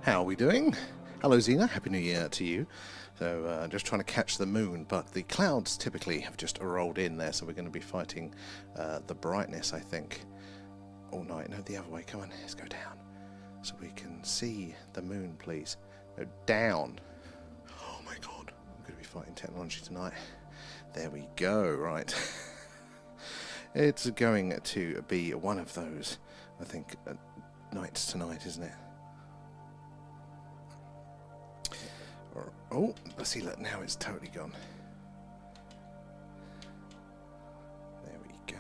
How are we doing? Hello Xena, Happy New Year to you. So just trying to catch the moon, but the clouds typically have just rolled in there, so we're going to be fighting the brightness, I think, all night. No, the other way, come on, let's go down. So we can see the moon, please. No, down. Oh my god, I'm going to be fighting technology tonight. There we go, right. It's going to be one of those, I think, nights tonight, isn't it? Oh, let's see, look, now it's totally gone. There we go.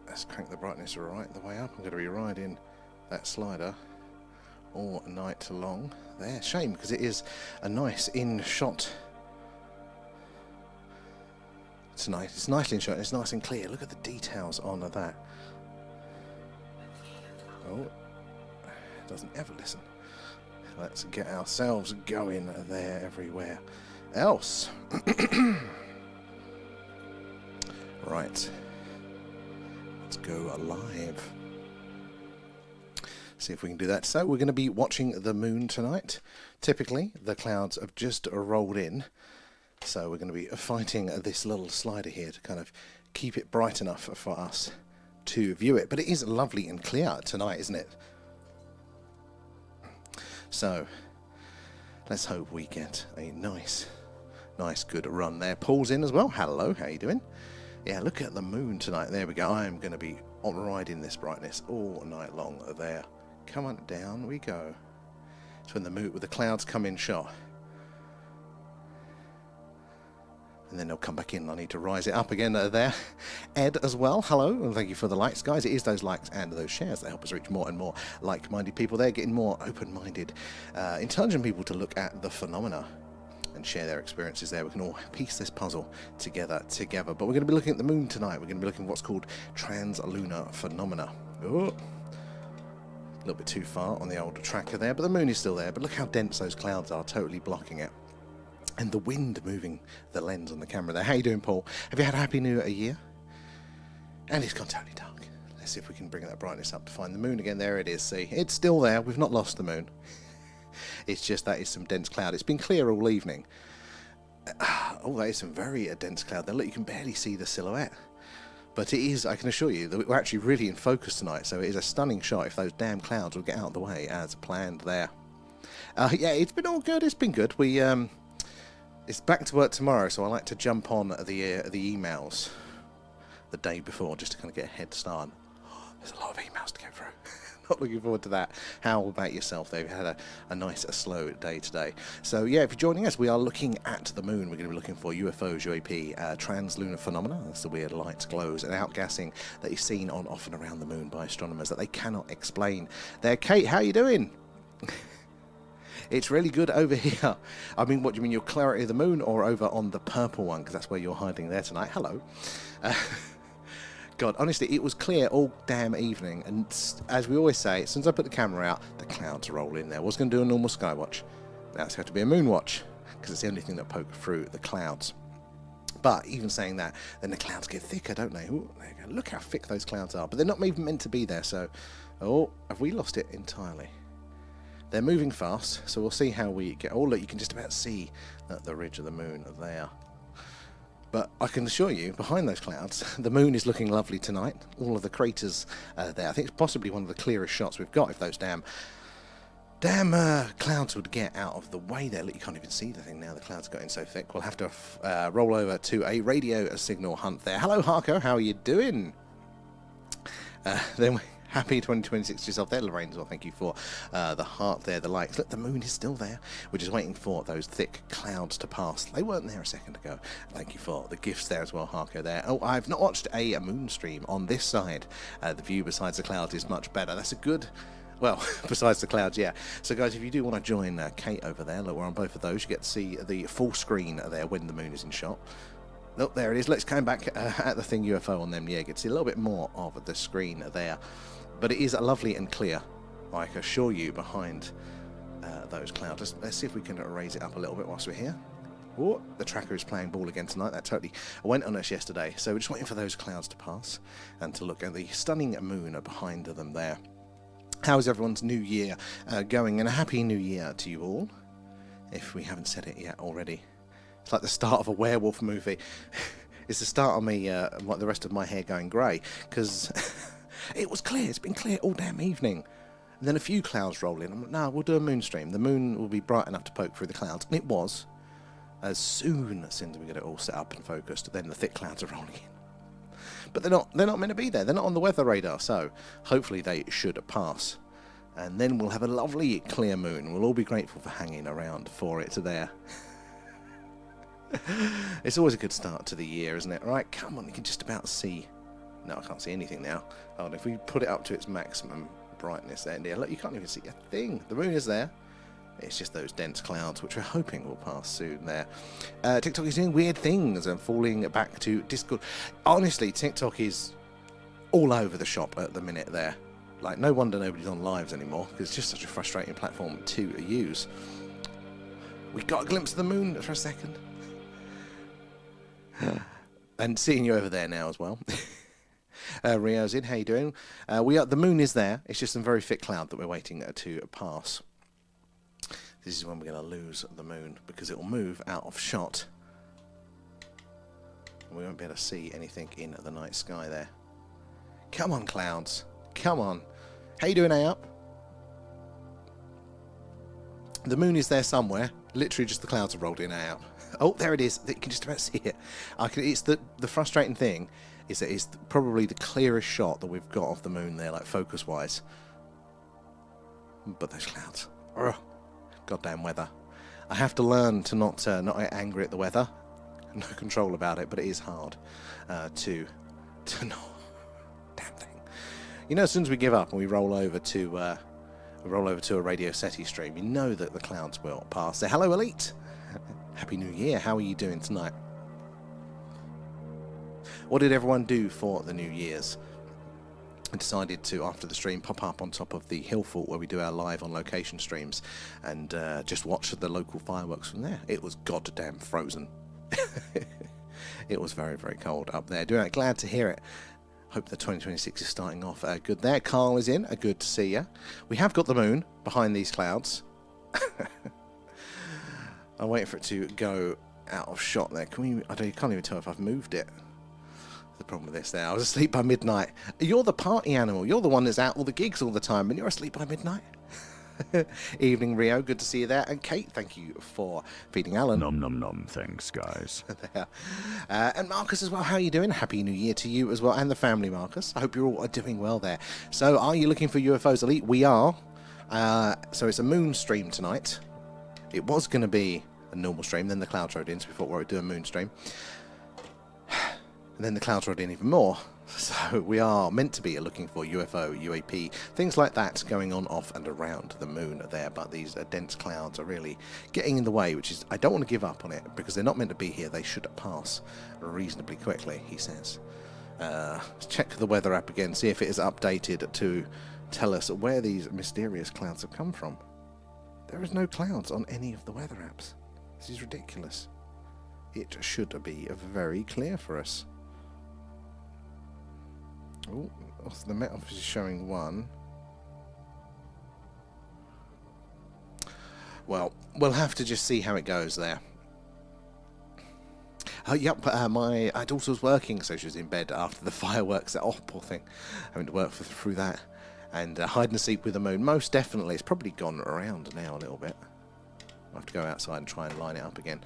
Let's crank the brightness right the way up. I'm going to be riding that slider all night long. There, shame, because it is a nice in-shot tonight. It's nicely in shot, it's nice and clear. Look at the details on that. Oh, doesn't ever listen. Let's get ourselves going there everywhere else. Right, let's go live. See if we can do that. So we're going to be watching the moon tonight. Typically the clouds have just rolled in, so we're going to be fighting this little slider here to kind of keep it bright enough for us to view it. But it is lovely and clear tonight, isn't it? So let's hope we get a nice good run there. Paul's in as well. Hello, how you doing? Yeah, look at the moon tonight. There we go. I am going to be on riding this brightness all night long there. Come on, down we go. It's when the clouds come in shot. And then they'll come back in. I need to rise it up again there. Ed as well, hello, and thank you for the likes, guys. It is those likes and those shares that help us reach more and more like-minded people. They're getting more open-minded, intelligent people to look at the phenomena and share their experiences there. We can all piece this puzzle together. But we're going to be looking at the moon tonight. We're going to be looking at what's called trans-lunar phenomena. Oh, a little bit too far on the old tracker there, but the moon is still there. But look how dense those clouds are, totally blocking it. And the wind moving the lens on the camera there. How you doing, Paul? Have you had a happy new year? And it's gone totally dark. Let's see if we can bring that brightness up to find the moon again. There it is, see? It's still there. We've not lost the moon. It's just that is some dense cloud. It's been clear all evening. Oh, that is some very dense cloud there. Look, you can barely see the silhouette. But it is, I can assure you, that we're actually really in focus tonight. So it is a stunning shot if those damn clouds will get out of the way as planned there. Yeah, it's been all good. It's been good. It's back to work tomorrow, so I like to jump on the emails the day before just to kind of get a head start. There's a lot of emails to get through. Not looking forward to that. How about yourself, though? You've had a nice, slow day today. So, yeah, if you're joining us, we are looking at the moon. We're going to be looking for UFOs, UAP, trans-lunar phenomena. That's the weird lights, glows, and outgassing that is seen on, off, and around the moon by astronomers that they cannot explain. There, Kate, how you doing? It's really good over here. I mean, what do you mean, your clarity of the moon, or over on the purple one? Because that's where you're hiding there tonight. Hello. God, honestly, it was clear all damn evening. And as we always say, as soon as I put the camera out, the clouds roll in there. I was going to do a normal sky watch. Now it's had to be a moon watch, because it's the only thing that poked through the clouds. But even saying that, then the clouds get thicker, don't they? Ooh, there you go. Look how thick those clouds are. But they're not even meant to be there. So, oh, have we lost it entirely? They're moving fast, so we'll see how we get. Oh, look, you can just about see the ridge of the moon there. But I can assure you, behind those clouds, the moon is looking lovely tonight. All of the craters there. I think it's possibly one of the clearest shots we've got if those damn clouds would get out of the way there. Look, you can't even see the thing now. The clouds got in so thick. We'll have to roll over to a radio signal hunt there. Hello, Harko. How are you doing? Then happy 2026 to yourself there, Lorraine, as well. Thank you for the heart there, the likes. Look, the moon is still there. We're just waiting for those thick clouds to pass. They weren't there a second ago. Thank you for the gifts there as well, Harko there. Oh, I've not watched a moon stream on this side. The view besides the clouds is much better. That's a good... Well, besides the clouds, yeah. So, guys, if you do want to join Kate over there, look, we're on both of those. You get to see the full screen there when the moon is in shot. Oh, there it is. Let's come back at the thing UFO on them. Yeah, you can see a little bit more of the screen there. But it is lovely and clear, I can assure you, behind those clouds. Let's see if we can raise it up a little bit whilst we're here. Oh, the tracker is playing ball again tonight. That totally went on us yesterday. So we're just waiting for those clouds to pass and to look at the stunning moon behind them there. How's everyone's new year going? And a happy new year to you all, if we haven't said it yet already. It's like the start of a werewolf movie. It's the start of me, like the rest of my hair going grey, because it was clear. It's been clear all damn evening. And then a few clouds roll in. I'm like, no, we'll do a moon stream. The moon will be bright enough to poke through the clouds. And it was. As soon as we get it all set up and focused, then the thick clouds are rolling in. But they're not meant to be there. They're not on the weather radar, so hopefully they should pass. And then we'll have a lovely clear moon. We'll all be grateful for hanging around for it there. It's always a good start to the year, isn't it? Right, come on, you can just about see. No, I can't see anything now. Oh, and if we put it up to its maximum brightness there, look, you can't even see a thing. The moon is there. It's just those dense clouds, which we're hoping will pass soon there. TikTok is doing weird things and falling back to Discord. Honestly, TikTok is all over the shop at the minute there. Like, no wonder nobody's on lives anymore, because it's just such a frustrating platform to use. We got a glimpse of the moon for a second. And seeing you over there now as well. Rio's in, how you doing? The moon is there. It's just some very thick cloud that we're waiting to pass. This is when we're going to lose the moon, because it will move out of shot. And we won't be able to see anything in the night sky there. Come on, clouds. Come on. How you doing, A-Up? The moon is there somewhere. Literally just the clouds have rolled in, A-Up. Oh, there it is. You can just about see it. It's the frustrating thing is that it's probably the clearest shot that we've got of the moon there, like focus-wise. But those clouds. Ugh. Goddamn weather. I have to learn to not get angry at the weather. No control about it, but it is hard to not. Damn thing. You know, as soon as we give up and we roll over to a Radio SETI stream, you know that the clouds will pass. Say hello, Elite. Happy New Year. How are you doing tonight? What did everyone do for the New Year's? I decided to, after the stream, pop up on top of the hill fort where we do our live on location streams and just watch the local fireworks from there. It was goddamn frozen. It was very, very cold up there. Glad to hear it. Hope the 2026 is starting off good there. Carl is in. Good to see you. We have got the moon behind these clouds. I'm waiting for it to go out of shot there. You can't even tell if I've moved it. The problem with this there, I was asleep by midnight. You're the party animal. You're the one that's out all the gigs all the time, and you're asleep by midnight. Evening, Rio. Good to see you there. And Kate, thank you for feeding Alan. Nom nom nom. Thanks, guys. And Marcus as well. How are you doing? Happy New Year to you as well, and the family, Marcus. I hope you're all doing well there. So, are you looking for UFOs Elite? We are. So it's a moon stream tonight. It was going to be a normal stream, then the clouds rode in, so we thought we would do a moon stream. And then the clouds rolled in even more. So we are meant to be looking for UFO, UAP, things like that going on off and around the moon there. But these dense clouds are really getting in the way, which is, I don't want to give up on it because they're not meant to be here. They should pass reasonably quickly, he says. Let's check the weather app again, see if it is updated to tell us where these mysterious clouds have come from. There is no clouds on any of the weather apps. This is ridiculous. It should be very clear for us. Oh, the Met Office is showing one. Well, we'll have to just see how it goes there. Yep, my daughter was working, so she was in bed after the fireworks. Oh, poor thing. Having to work through that. And hide and seek with the moon. Most definitely. It's probably gone around now a little bit. I'll have to go outside and try and line it up again.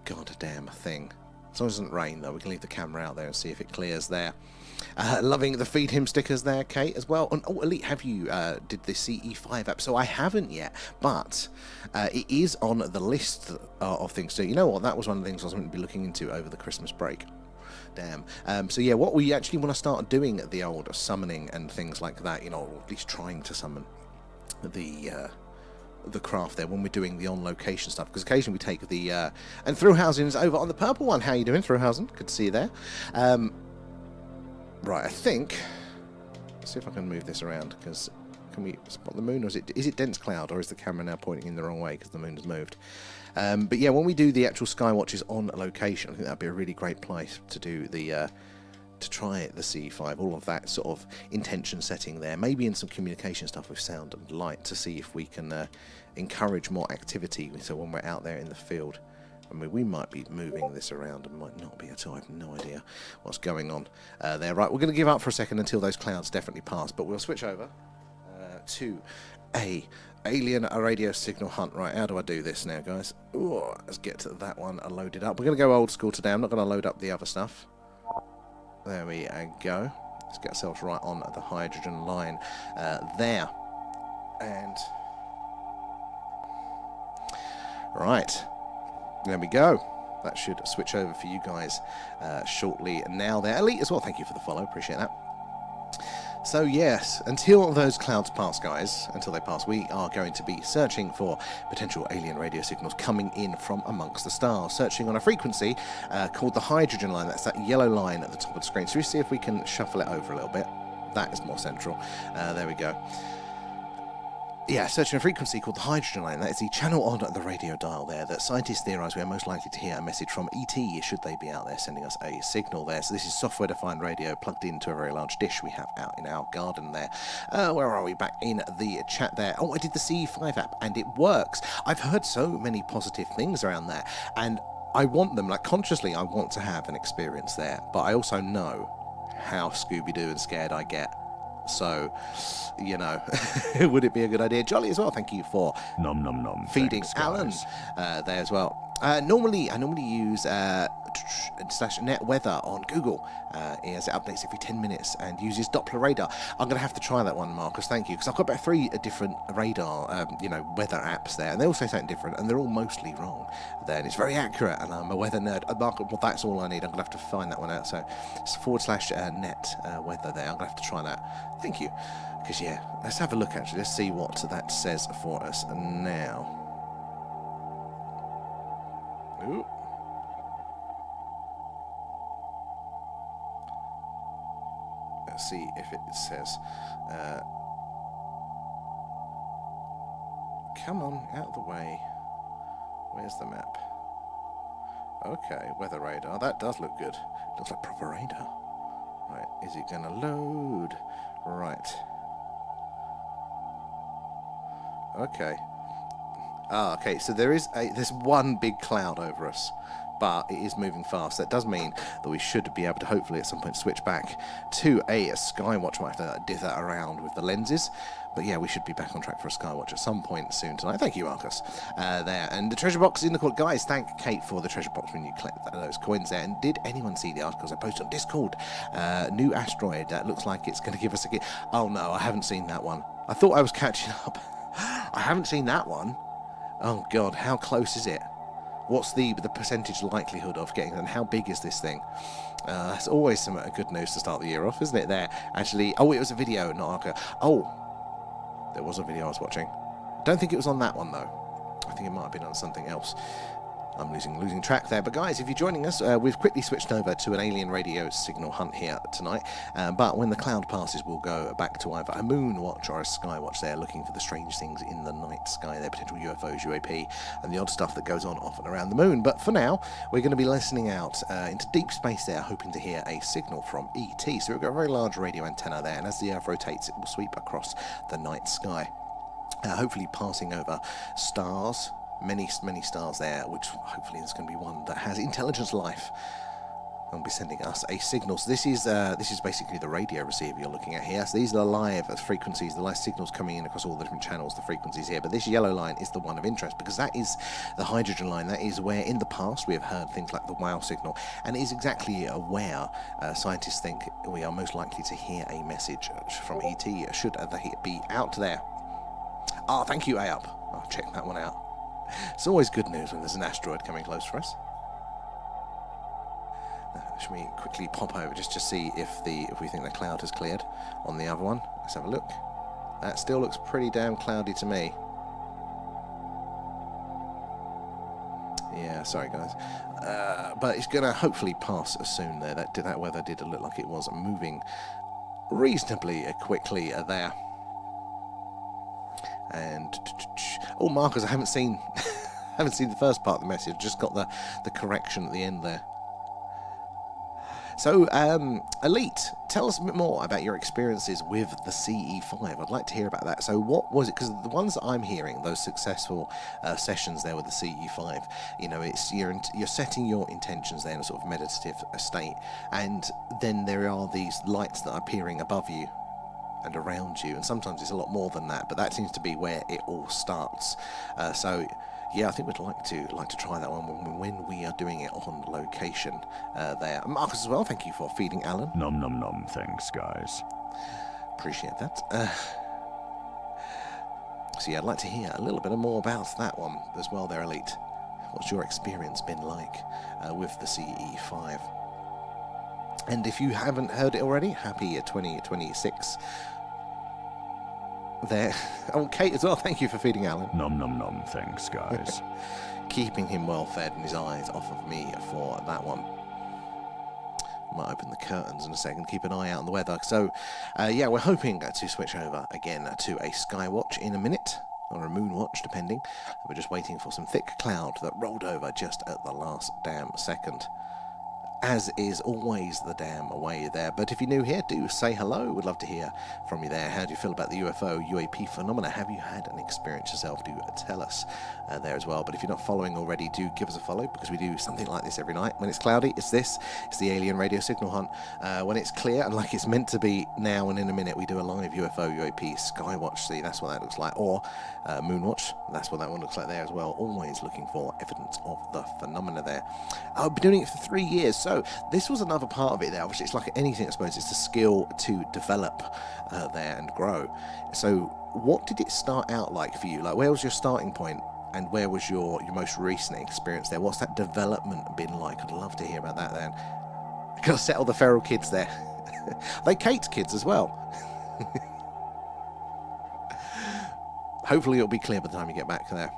God damn thing. As long as it doesn't rain, though, we can leave the camera out there and see if it clears there. Loving the Feed Him stickers there, Kate, as well. And, oh, Elite, have you did the CE5 app? So I haven't yet, but it is on the list of things to do. You know what? That was one of the things I was going to be looking into over the Christmas break. Damn. So, yeah, what we actually want to start doing the old summoning and things like that, you know, or at least trying to summon the craft there when we're doing the on-location stuff, because occasionally we take the and Thrillhausen is over on the purple one. How you doing, Thrillhausen? Good to see you there. Right, I think, let's see if I can move this around, because Can we spot the moon, or is it dense cloud, or is the camera now pointing in the wrong way because the moon has moved? But yeah, when we do the actual sky watches on location, I think that'd be a really great place to do the to try the C5, all of that sort of intention setting there, maybe in some communication stuff with sound and light, to see if we can encourage more activity. So when we're out there in the field, I mean, we might be moving this around and might not be at all. I have no idea what's going on there. Right, we're going to give up for a second until those clouds definitely pass, but we'll switch over to a alien radio signal hunt. Right, how do I do this now, guys? Ooh, let's get to that one loaded up. We're going to go old school today. I'm not going to load up the other stuff. There we go. Let's get ourselves right on the hydrogen line there. And right, there we go. That should switch over for you guys shortly now there. Elite as well, thank you for the follow, appreciate that. So yes, until those clouds pass, guys, until they pass, we are going to be searching for potential alien radio signals coming in from amongst the stars, searching on a frequency called the hydrogen line. That's that yellow line at the top of the screen. So we see if we can shuffle it over a little bit. That is more central. There we go. Yeah, searching a frequency called the hydrogen line. That is the channel on the radio dial there that scientists theorise we are most likely to hear a message from ET, should they be out there sending us a signal there. So this is software-defined radio plugged into a very large dish we have out in our garden there. Where are we? Back in the chat there. Oh, I did the C5 app, and it works. I've heard so many positive things around there, and I want them, like consciously, I want to have an experience there, but I also know how Scooby-Doo and scared I get. So, you know, would it be a good idea? Jolly as well, thank you for Nom nom nom. feeding Thanks, Alan guys. there as well. I normally use /net weather on Google. As it updates every 10 minutes and uses Doppler radar. I'm going to have to try that one, Marcus, thank you, because I've got about 3 different radar, weather apps there, and they all say something different, and they're all mostly wrong there, and it's very accurate, and I'm a weather nerd. Marcus, well, that's all I need. I'm going to have to find that one out, so it's /net weather there. I'm going to have to try that. Thank you. Because, yeah, let's have a look, actually. Let's see what that says for us now. Ooh. Let's see if it says... come on, out of the way. Where's the map? Okay, weather radar. That does look good. Looks like proper radar. Right, is it going to load? Right. Okay. Okay, so there's one big cloud over us, but it is moving fast. That does mean that we should be able to hopefully at some point switch back to a Skywatch. Might have to diff that around with the lenses. But yeah, we should be back on track for a Skywatch at some point soon tonight. Thank you, Marcus. There. And the treasure box is in the court. Guys, thank Kate for the treasure box when you collect those coins there. And did anyone see the articles I posted on Discord? New asteroid. That looks like it's going to give us a gift. Oh no, I haven't seen that one. I thought I was catching up. I haven't seen that one. Oh god, how close is it? What's the percentage likelihood of getting it, and how big is this thing? That's always some good news to start the year off, isn't it? There, actually. Oh, it was a video, not like a... Oh, there was a video I was watching. Don't think it was on that one though. I think it might have been on something else. I'm losing track there. But guys, if you're joining us, we've quickly switched over to an alien radio signal hunt here tonight. But when the cloud passes, we'll go back to either a moon watch or a sky watch there, looking for the strange things in the night sky there, potential UFOs, UAP, and the odd stuff that goes on off and around the moon. But for now, we're going to be listening out into deep space there, hoping to hear a signal from ET. So we've got a very large radio antenna there, and as the Earth rotates, it will sweep across the night sky, hopefully passing over stars. Many stars there, which hopefully is going to be one that has intelligence life. They'll be sending us a signal. So this is basically the radio receiver you're looking at here. So these are the live frequencies, the live signals coming in across all the different channels, the frequencies here. But this yellow line is the one of interest because that is the hydrogen line. That is where in the past we have heard things like the wow signal, and it is exactly where scientists think we are most likely to hear a message from ET should they be out there. Ah, thank you, AUP. I'll check that one out. It's always good news when there's an asteroid coming close for us. Should we quickly pop over just to see if we think the cloud has cleared on the other one? Let's have a look. That still looks pretty damn cloudy to me. Yeah, sorry guys. But it's going to hopefully pass soon there. That weather did look like it was moving reasonably quickly there. And oh, Marcus, I haven't seen haven't seen the first part of the message. Just got the correction at the end there. So, Elite, tell us a bit more about your experiences with the CE5. I'd like to hear about that. So what was it? Because the ones that I'm hearing, those successful sessions there with the CE5, you know, it's you're setting your intentions there in a sort of meditative state, and then there are these lights that are appearing above you and around you, and sometimes it's a lot more than that, but that seems to be where it all starts. So yeah, I think we'd like to try that one when we are doing it on location there. Marcus as well, thank you for feeding Alan. Nom nom nom, thanks guys. Appreciate that. So yeah, I'd like to hear a little bit more about that one as well there, Elite. What's your experience been like with the CE5? And if you haven't heard it already, happy 2026 there. Oh, Kate as well, thank you for feeding Alan. Nom nom nom, thanks guys. Keeping him well fed and his eyes off of me for that one. Might open the curtains in a second, keep an eye out on the weather. So yeah, we're hoping to switch over again to a sky watch in a minute, or a moon watch depending. We're just waiting for some thick cloud that rolled over just at the last damn second, as is always the damn way there. But if you're new here, do say hello. We'd love to hear from you there. How do you feel about the UFO, UAP phenomena? Have you had an experience yourself? Do tell us there as well. But if you're not following already, do give us a follow, because we do something like this every night. When it's cloudy, it's this. It's the alien radio signal hunt. When it's clear and like it's meant to be now and in a minute, we do a live UFO, UAP Skywatch. See, that's what that looks like. Or Moonwatch. That's what that one looks like there as well. Always looking for evidence of the phenomena there. I've been doing it for 3 years. So this was another part of it there. Obviously, it's like anything, I suppose. It's a skill to develop there and grow. So what did it start out like for you? Like, where was your starting point, and where was your most recent experience there? What's that development been like? I'd love to hear about that then. Gotta settle the feral kids there. They Kate's kids as well. Hopefully it'll be clear by the time you get back there.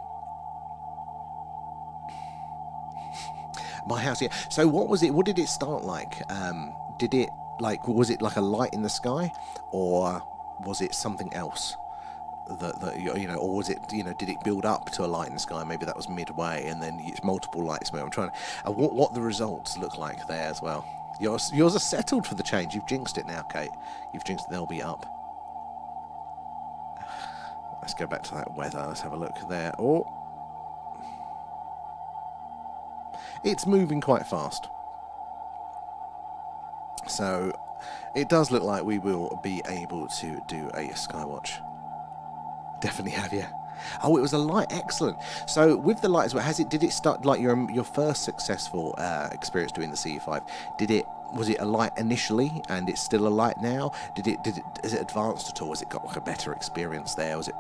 My house, yeah. So what was it? What did it start like? Did it was it like a light in the sky, or was it something else? That you know, or was it, you know, did it build up to a light in the sky? Maybe that was midway, and then it's multiple lights. I'm trying to what the results look like there as well. Yours are settled for the change. You've jinxed it now, Kate. You've jinxed it. They'll be up. Let's go back to that weather. Let's have a look there. Oh. It's moving quite fast. So it does look like we will be able to do a skywatch. Definitely have, yeah. Oh, it was a light. Excellent. So with the light as well, did it start like your first successful experience doing the CE5? Was it a light initially, and it's still a light now? Is it advanced at all? Has it got like a better experience there? Was it?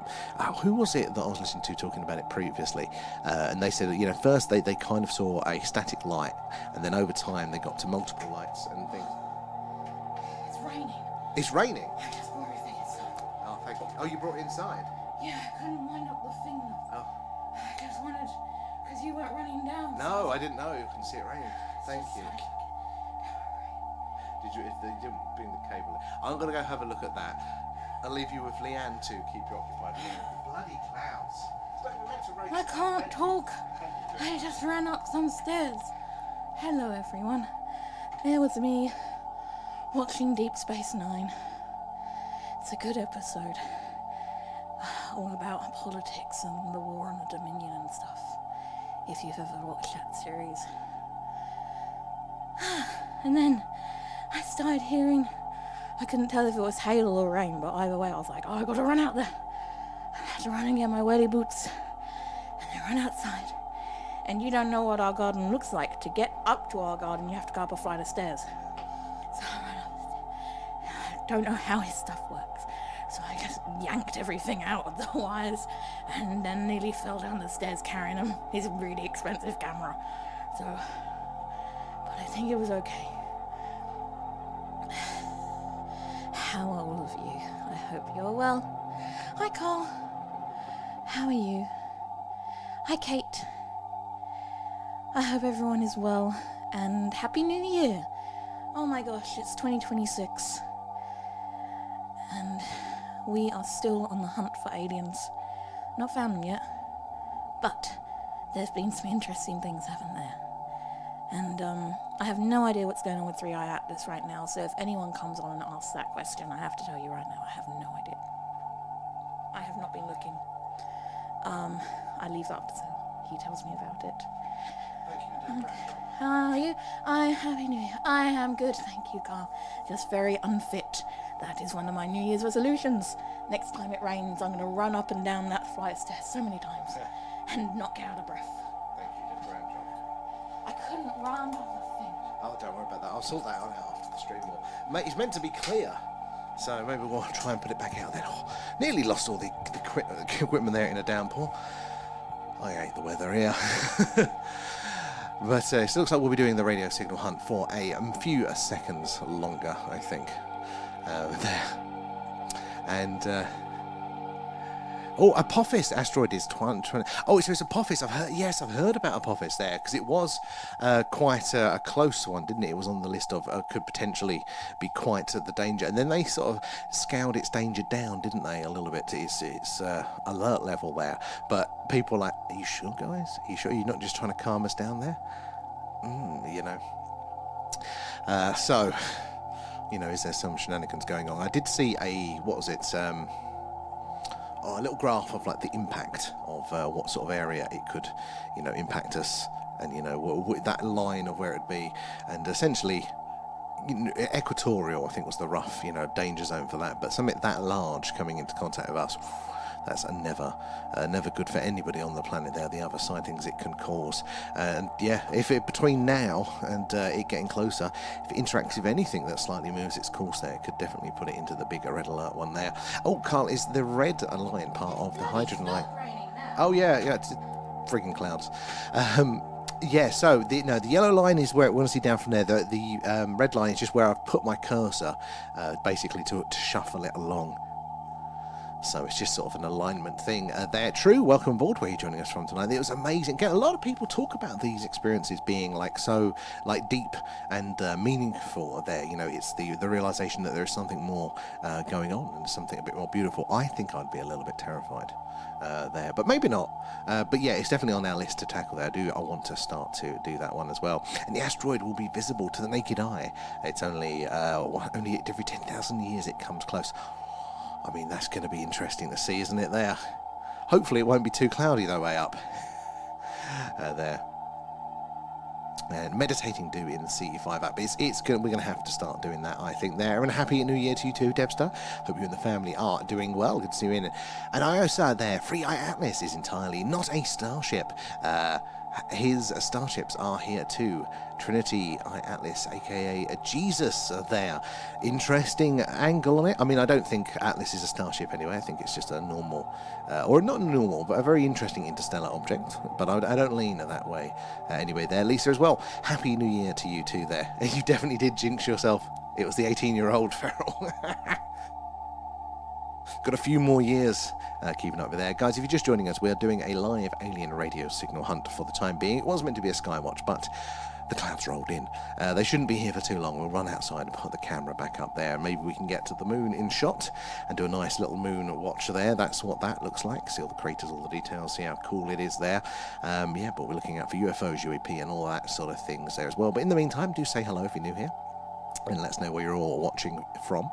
Who was it that I was listening to talking about it previously? And they said that, you know, first they kind of saw a static light, and then over time they got to multiple lights and things. It's raining. It's raining. I just brought everything inside. Oh, thank you. Oh, you brought it inside. Yeah, I couldn't wind up the thing. Oh. I just wanted, because you weren't running down. No, I didn't know you can see it raining. Thank you. If they didn't bring the cable in. I'm going to go have a look at that. I'll leave you with Leanne to keep you occupied. Bloody clouds. I can't talk. I just ran up some stairs. Hello, everyone. There was me, watching Deep Space Nine. It's a good episode. All about politics and the war on the Dominion and stuff. If you've ever watched that series. And then I started hearing, I couldn't tell if it was hail or rain, but either way I was like, oh, I gotta run out there. I had to run and get my welly boots. And I ran outside. And you don't know what our garden looks like. To get up to our garden, you have to go up a flight of stairs. So I ran up the stairs. I don't know how his stuff works. So I just yanked everything out of the wires and then nearly fell down the stairs carrying him. His really expensive camera. So, but I think it was okay. How are all of you? I hope you're well. Hi, Carl. How are you? Hi, Kate. I hope everyone is well, and Happy New Year. Oh my gosh, it's 2026. And we are still on the hunt for aliens. Not found them yet. But there's been some interesting things, haven't there? And I have no idea what's going on with 3i Atlas right now, so if anyone comes on and asks that question, I have to tell you right now, I have no idea. I have not been looking. I leave after, so he tells me about it. How are you? Happy New Year. I am good, thank you, Carl. Just very unfit. That is one of my New Year's resolutions. Next time it rains, I'm going to run up and down that flight of stairs so many times and not get out of breath. Thank you, did a great job. I couldn't run on the thing. Oh, don't worry about that. I'll sort that out after the stream. Mate, it's meant to be clear, so maybe we'll try and put it back out then. Oh, nearly lost all the equipment there in a downpour. I hate the weather here. But it looks like we'll be doing the radio signal hunt for a few seconds longer, I think. There. And, Apophis asteroid is 20. Oh, so it's Apophis. I've heard about Apophis there, because it was quite a close one, didn't it? It was on the list of could potentially be quite the danger. And then they sort of scaled its danger down, didn't they, a little bit to its alert level there. But people are like, are you sure, guys? Are you sure you're not just trying to calm us down there? You know. So, you know, is there some shenanigans going on? I did see a little graph of like the impact of what sort of area it could, you know, impact us, and you know that line of where it'd be, and essentially, you know, equatorial I think was the rough, you know, danger zone for that. But something that large coming into contact with us, that's never good for anybody on the planet there. The other sightings it can cause, and yeah, if it between now and it getting closer, if it interacts with anything that slightly moves its course there, it could definitely put it into the bigger red alert one there. Oh, Carl, is the red line part of the hydrogen line? Oh yeah, it's freaking clouds. Yeah, so the yellow line is where it wants to see down from there. The red line is just where I've put my cursor, basically to shuffle it along. So it's just sort of an alignment thing there. True, welcome aboard. Where are you joining us from tonight? It was amazing. Again, a lot of people talk about these experiences being like so like deep and meaningful there. You know, it's the realization that there's something more going on and something a bit more beautiful. I think I'd be a little bit terrified there, but maybe not. But yeah, it's definitely on our list to tackle there. I want to start to do that one as well. And the asteroid will be visible to the naked eye. It's only every 10,000 years it comes close. I mean, that's going to be interesting to see, isn't it, there? Hopefully it won't be too cloudy, though, way up. There. And meditating do in the CE5 app. We're going to have to start doing that, I think, there. And happy New Year to you too, Debster. Hope you and the family are doing well. Good to see you in. And I also there, 3i Atlas is entirely not a starship. His starships are here too. Trinity I Atlas, aka Jesus, there. Interesting angle on it. I mean, I don't think Atlas is a starship anyway. I think it's just a normal, or not normal, but a very interesting interstellar object. But I don't lean that way. Anyway, there, Lisa as well. Happy New Year to you too there. You definitely did jinx yourself. It was the 18-year-old feral. Got a few more years keeping up with there. Guys, if you're just joining us, we're doing a live alien radio signal hunt for the time being. It was meant to be a skywatch, but the clouds rolled in. They shouldn't be here for too long. We'll run outside and put the camera back up there. Maybe we can get to the moon in shot and do a nice little moon watch there. That's what that looks like. See all the craters, all the details, see how cool it is there. Yeah, but we're looking out for UFOs, UAP, and all that sort of things there as well. But in the meantime, do say hello if you're new here, and let us know where you're all watching from.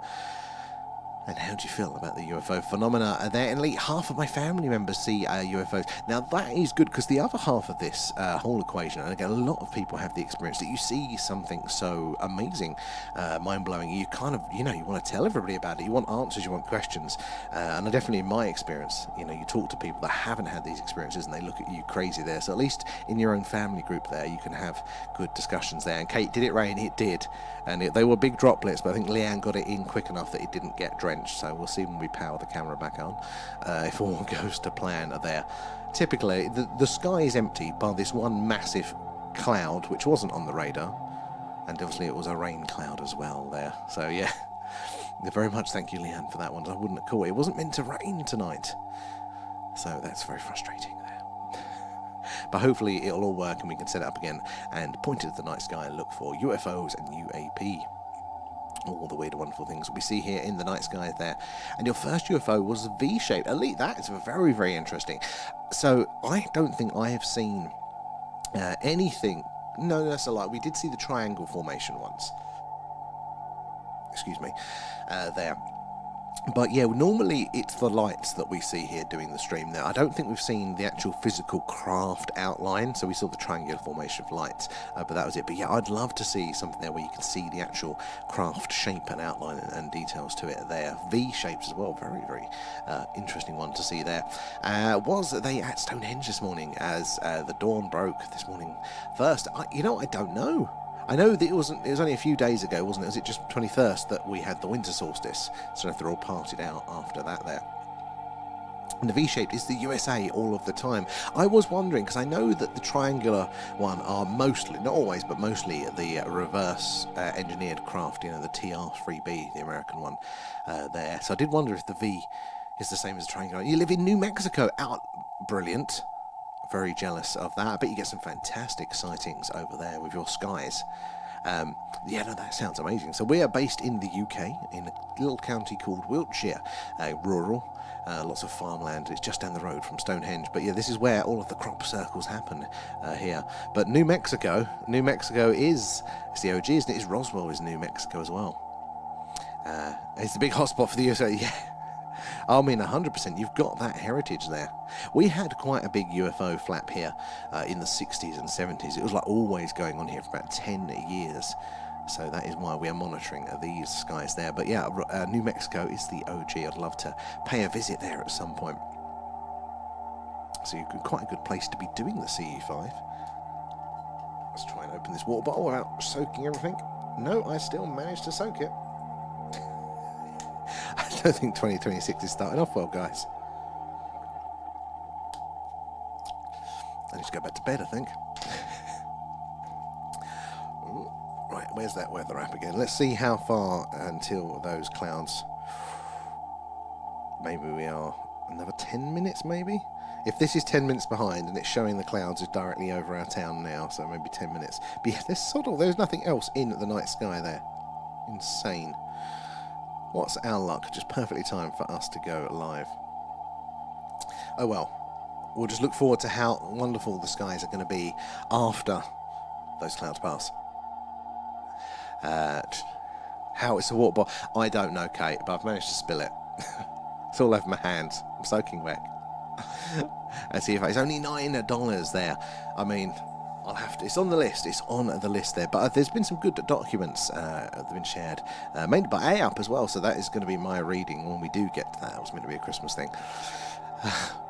And how do you feel about the UFO phenomena there? And half of my family members see UFOs. Now, that is good, because the other half of this whole equation, and again, a lot of people have the experience that you see something so amazing, mind-blowing, you kind of, you know, you want to tell everybody about it. You want answers, you want questions. And definitely in my experience, you know, you talk to people that haven't had these experiences and they look at you crazy there. So at least in your own family group there, you can have good discussions there. And Kate, did it rain? It did. And they were big droplets, but I think Leanne got it in quick enough that it didn't get drenched. So we'll see when we power the camera back on, if all goes to plan there. Typically, the sky is empty bar this one massive cloud, which wasn't on the radar, and obviously it was a rain cloud as well there. So yeah, very much thank you, Leanne, for that one. I wouldn't have caught it. It wasn't meant to rain tonight, so that's very frustrating there. But hopefully it'll all work and we can set it up again and point it at the night sky and look for UFOs and UAP. all the weird, wonderful things we see here in the night sky there. And your first UFO was V-shaped. Elite, that is very, very interesting. So I don't think I have seen anything. No, that's a lie. We did see the triangle formation once. Excuse me. There. But yeah, normally it's the lights that we see here doing the stream there. I don't think we've seen the actual physical craft outline, so we saw the triangular formation of lights, but that was it. But yeah, I'd love to see something there where you can see the actual craft shape and outline and details to it there. V shapes as well, very, very interesting one to see there. Was they at Stonehenge this morning as the dawn broke this morning first? I don't know. I know that it was only a few days ago, wasn't it? Was it just 21st that we had the winter solstice? So if they're all partied out after that there. And the V-shaped is the USA all of the time. I was wondering, because I know that the triangular one are mostly, not always, but mostly the reverse engineered craft, the TR-3B, the American one there. So I did wonder if the V is the same as the triangular. You live in New Mexico. Brilliant. Very jealous of that. I bet you get some fantastic sightings over there with your skies. Yeah, no, that sounds amazing. So we are based in the UK, in a little county called Wiltshire, rural, lots of farmland. It's just down the road from Stonehenge. But yeah, this is where all of the crop circles happen here. But New Mexico is the OG, isn't it? It's Roswell is New Mexico as well. It's the big hotspot for the USA. Yeah. I mean, 100%, you've got that heritage there. We had quite a big UFO flap here in the 60s and 70s. It was like always going on here for about 10 years. So that is why we are monitoring these skies there. But yeah, New Mexico is the OG. I'd love to pay a visit there at some point. So quite a good place to be doing the CE5. Let's try and open this water bottle without soaking everything. No, I still managed to soak it. I don't think 2026 is starting off well, guys. I need to go back to bed, I think. Right, where's that weather app again? Let's see how far until those clouds. Maybe we are another 10 minutes, maybe? If this is 10 minutes behind and it's showing the clouds is directly over our town now, so maybe 10 minutes. But yeah, there's nothing else in the night sky there. Insane. What's our luck? Just perfectly timed for us to go live. Oh well, we'll just look forward to how wonderful the skies are going to be after those clouds pass. How it's a water bottle, I don't know, Kate, but I've managed to spill it. It's all over my hands. I'm soaking wet. And see if it's only $9 there. I mean, I'll have to. It's on the list. It's on the list there. But there's been some good documents that have been shared, made by AAP as well. So that is going to be my reading when we do get to that. It was meant to be a Christmas thing,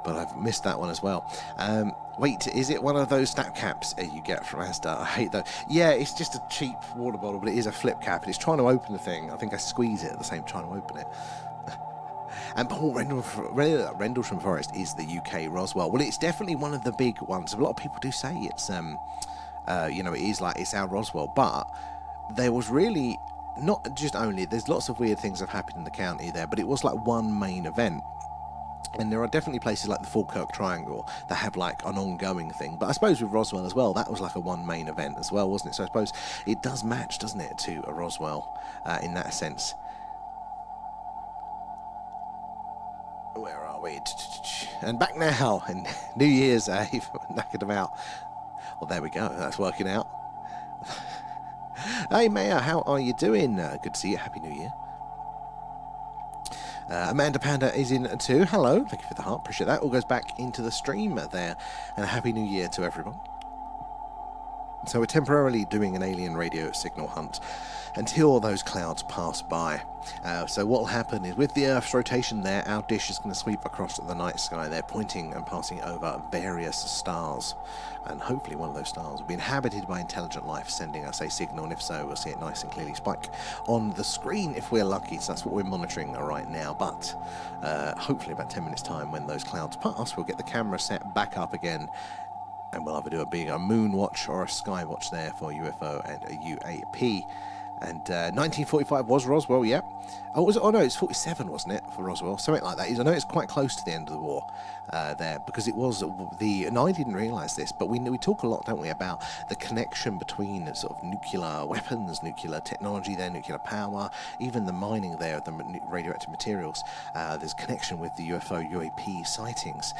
but I've missed that one as well. Wait, is it one of those snap caps you get from Asda? I hate that. Yeah, it's just a cheap water bottle, but it is a flip cap, and it's trying to open the thing. I think I squeeze it at the same time trying to open it. And Paul Rendlesham Forest is the UK Roswell. Well, it's definitely one of the big ones. A lot of people do say it's, it is like it's our Roswell. But there was really not just only. There's lots of weird things that have happened in the county there, but it was like one main event. And there are definitely places like the Falkirk Triangle that have like an ongoing thing. But I suppose with Roswell as well, that was like a one main event as well, wasn't it? So I suppose it does match, doesn't it, to a Roswell in that sense. Where are we? And back now, and New Year's Eve, knackered them out. Well, there we go, that's working out. Hey, Maya, how are you doing? Good to see you, Happy New Year. Amanda Panda is in too. Hello, thank you for the heart, appreciate that. All goes back into the stream there, and a Happy New Year to everyone. So we're temporarily doing an alien radio signal hunt until those clouds pass by. So what will happen is with the Earth's rotation there, our dish is going to sweep across the night sky there, pointing and passing over various stars. And hopefully one of those stars will be inhabited by intelligent life, sending us a signal, and if so, we'll see it nice and clearly spike on the screen if we're lucky. So that's what we're monitoring right now. But hopefully about 10 minutes time when those clouds pass, we'll get the camera set back up again, and we'll either do a moon watch or a sky watch there for UFO and a UAP And 1945 was Roswell, yeah. Oh, was it? Oh no, it's 47, wasn't it, for Roswell? Something like that. I know it's quite close to the end of the war there, because it was and I didn't realise this, but we talk a lot, don't we, about the connection between sort of nuclear weapons, nuclear technology there, nuclear power, even the mining there of the radioactive materials. There's connection with the UFO, UAP sightings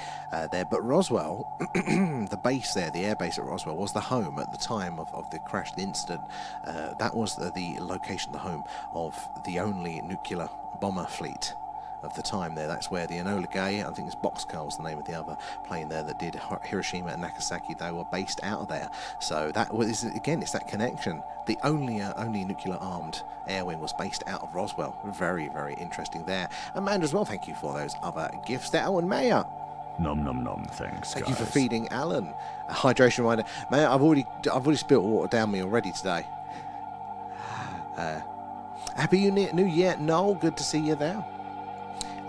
there. But Roswell, the base there, the air base at Roswell, was the home at the time of the crash, the incident. That was the location, the home of the only nuclear bomber fleet of the time there. That's where the Enola Gay, I think it's Boxcar was the name of the other plane there that did Hiroshima and Nagasaki. They were based out of there. So that was, again, it's that connection. The only nuclear armed air wing was based out of Roswell. Very, very interesting there. Amanda as well, thank you for those other gifts there. Oh, and Maya, Nom nom nom, thanks, thank guys. you for feeding Alan a hydration reminder. Maya, I've already spilled water down me already today. Happy New Year, Noel, good to see you there.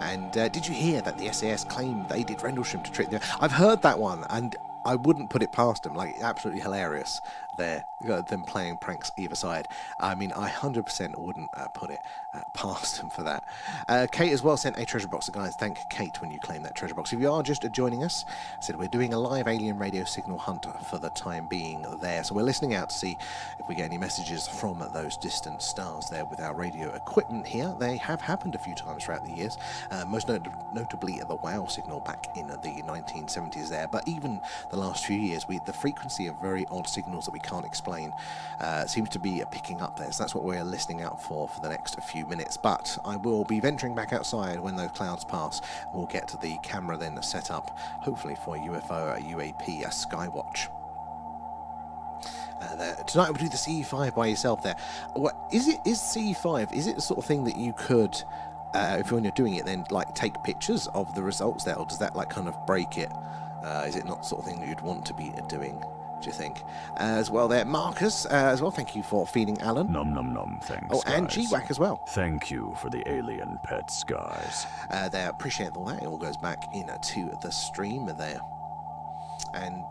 And did you hear that the SAS claimed they did Rendlesham to trick them? I've heard that one, and I wouldn't put it past them. Like, absolutely hilarious there, them playing pranks either side. I mean, I 100% wouldn't put it past them for that. Kate as well sent a treasure box. Guys, thank Kate when you claim that treasure box. If you are just joining us, I said we're doing a live alien radio signal hunt for the time being there. So we're listening out to see if we get any messages from those distant stars there with our radio equipment here. They have happened a few times throughout the years, most notably the WOW signal back in the 1970s there. But even the last few years, the frequency of very odd signals that we can't explain seems to be picking up there. So that's what we're listening out for the next few minutes. But I will be venturing back outside when those clouds pass. We'll get to the camera then set up, hopefully for a UFO, a UAP, a Skywatch. Tonight we'll do the CE5 by yourself there. What is it? Is CE5, is it the sort of thing that you could, when you're doing it, then like take pictures of the results there, or does that like kind of break it? Is it not the sort of thing that you'd want to be doing, do you think? As well there, Marcus, as well, thank you for feeding Alan. Nom nom nom, thanks, Oh, guys. and GWAC as well. Thank you for the alien pets, guys. They appreciate all that. It all goes back into the stream there. And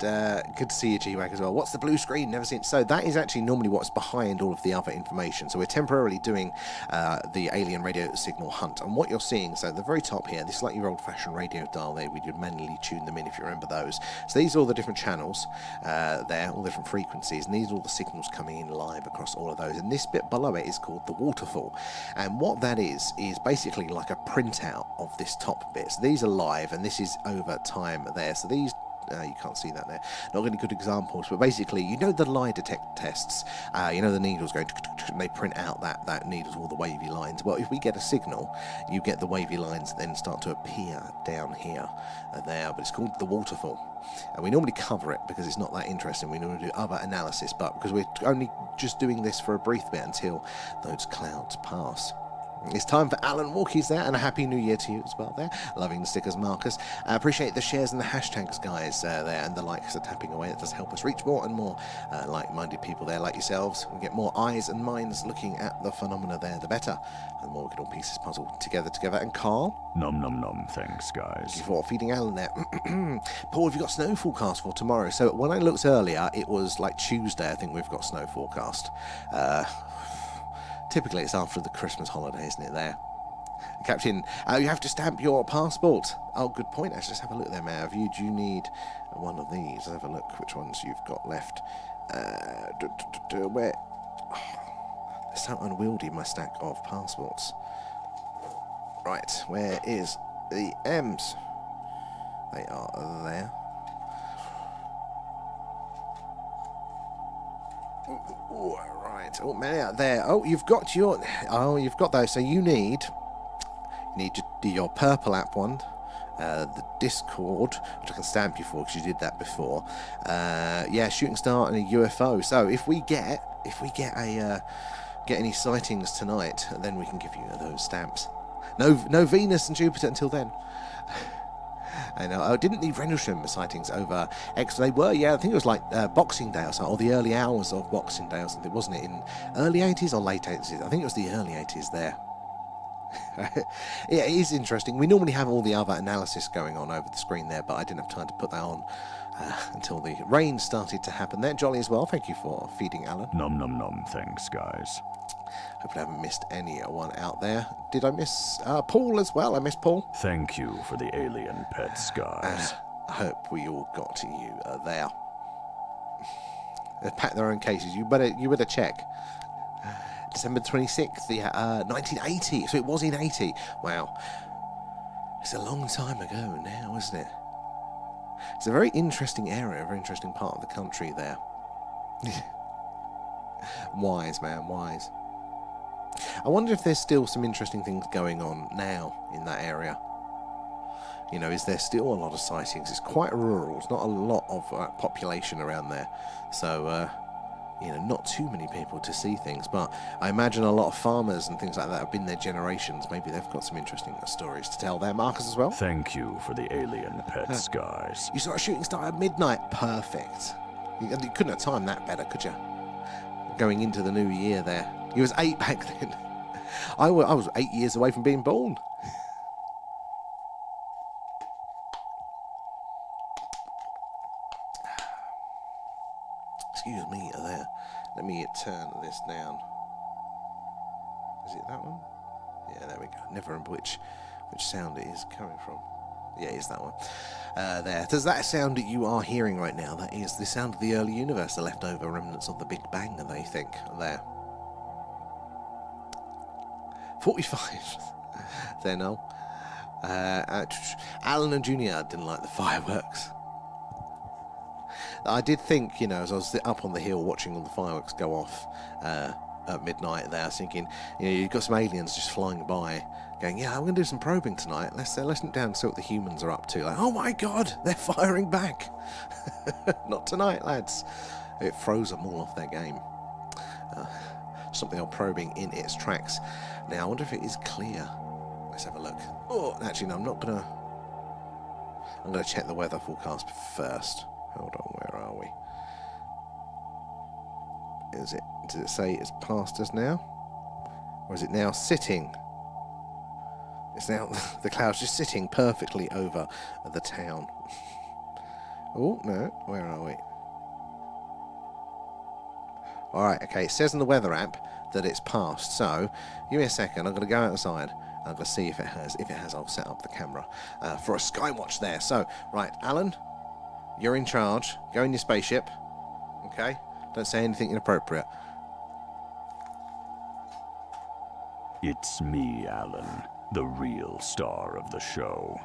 good to see you, GWAG, as well. What's the blue screen? Never seen. So that is actually normally what's behind all of the other information. So we're temporarily doing the alien radio signal hunt. And what you're seeing, so at the very top here, this is like your old-fashioned radio dial there. We would manually tune them in, if you remember those. So these are all the different channels there, all the different frequencies. And these are all the signals coming in live across all of those. And this bit below it is called the waterfall. And what that is basically like a printout of this top bit. So these are live, and this is over time there. So these you can't see that there. Not any good examples, but basically, you know the lie detect tests. You know the needles going, and they print out that needles, all the wavy lines. Well, if we get a signal, you get the wavy lines then start to appear down here, there. But it's called the waterfall, and we normally cover it because it's not that interesting. We normally do other analysis, but because we're only just doing this for a brief bit until those clouds pass. It's time for Alan Walkies there, and a happy new year to you as well there. Loving the stickers, Marcus. I appreciate the shares and the hashtags, guys, there, and the likes are tapping away. That does help us reach more and more like-minded people there like yourselves. We get more eyes and minds looking at the phenomena there, the better. And the more we can all piece this puzzle together. And Carl? Nom nom nom, thanks, guys. Before feeding Alan there. Paul, have you got snow forecast for tomorrow? So when I looked earlier, it was like Tuesday, I think we've got snow forecast. Typically, it's after the Christmas holiday, isn't it, there? Captain, you have to stamp your passport. Oh, good point. Let's just have a look there, Mayor. Do you need one of these? Let's have a look which ones you've got left. Where? Oh, it's so unwieldy, my stack of passports. Right, where is the M's? They are there. Ooh, right. Oh, man, there. Oh, you've got those. So you need your purple app one, the Discord, which I can stamp you for because you did that before. Yeah, shooting star and a UFO. So if we get any sightings tonight, then we can give you those stamps. No Venus and Jupiter until then. And I didn't need Rendlesham sightings over X. They were, yeah, I think it was like Boxing Day or something, or the early hours of Boxing Day or something, wasn't it? In early 80s or late 80s? I think it was the early 80s there. Yeah, it is interesting. We normally have all the other analysis going on over the screen there, but I didn't have time to put that on until the rain started to happen there. Jolly as well, thank you for feeding Alan. Nom nom nom, thanks, guys. Hopefully I haven't missed anyone out there. Did I miss Paul as well? I missed Paul. Thank you for the alien pet skies. I hope we all got to you there. They pack their own cases. You better check. December 26th, 1980. So it was in 80. Wow. It's a long time ago now, isn't it? It's a very interesting area, a very interesting part of the country there. Wise, man, wise. I wonder if there's still some interesting things going on now in that area. You know, is there still a lot of sightings? It's quite rural. There's not a lot of population around there. So, you know, not too many people to see things. But I imagine a lot of farmers and things like that have been there generations. Maybe they've got some interesting stories to tell there. Marcus as well? Thank you for the alien pet skies. You saw a shooting star at midnight. Perfect. You couldn't have timed that better, could you? Going into the new year there. You was 8 back then. I was 8 years away from being born. Excuse me there. Let me turn this down. Is it that one? Yeah, there we go. Never remember which sound it is coming from. Yeah, it's that one. There. Does that sound that you are hearing right now? That is the sound of the early universe, the leftover remnants of the Big Bang, they think. There. 45. There, no. Alan and Junior didn't like the fireworks. I did think, you know, as I was up on the hill watching all the fireworks go off at midnight there, I was thinking, you know, you've got some aliens just flying by, going, yeah, I'm going to do some probing tonight. Let's look down and see what the humans are up to. Like, oh my God, they're firing back. Not tonight, lads. It froze them all off their game. Something on probing in its tracks. Now, I wonder if it is clear. Let's have a look. Oh, actually, no, I'm going to check the weather forecast first. Hold on, where are we? Does it say it's past us now? Or is it now sitting? It's now, the cloud's just sitting perfectly over the town. Oh, no, where are we? Alright, okay, it says in the weather app that it's past, so give me a second, I'm going to go outside and I'm going to see if it has. If it has, I'll set up the camera for a skywatch there. So, right, Alan, you're in charge. Go in your spaceship, okay? Don't say anything inappropriate. It's me, Alan, the real star of the show.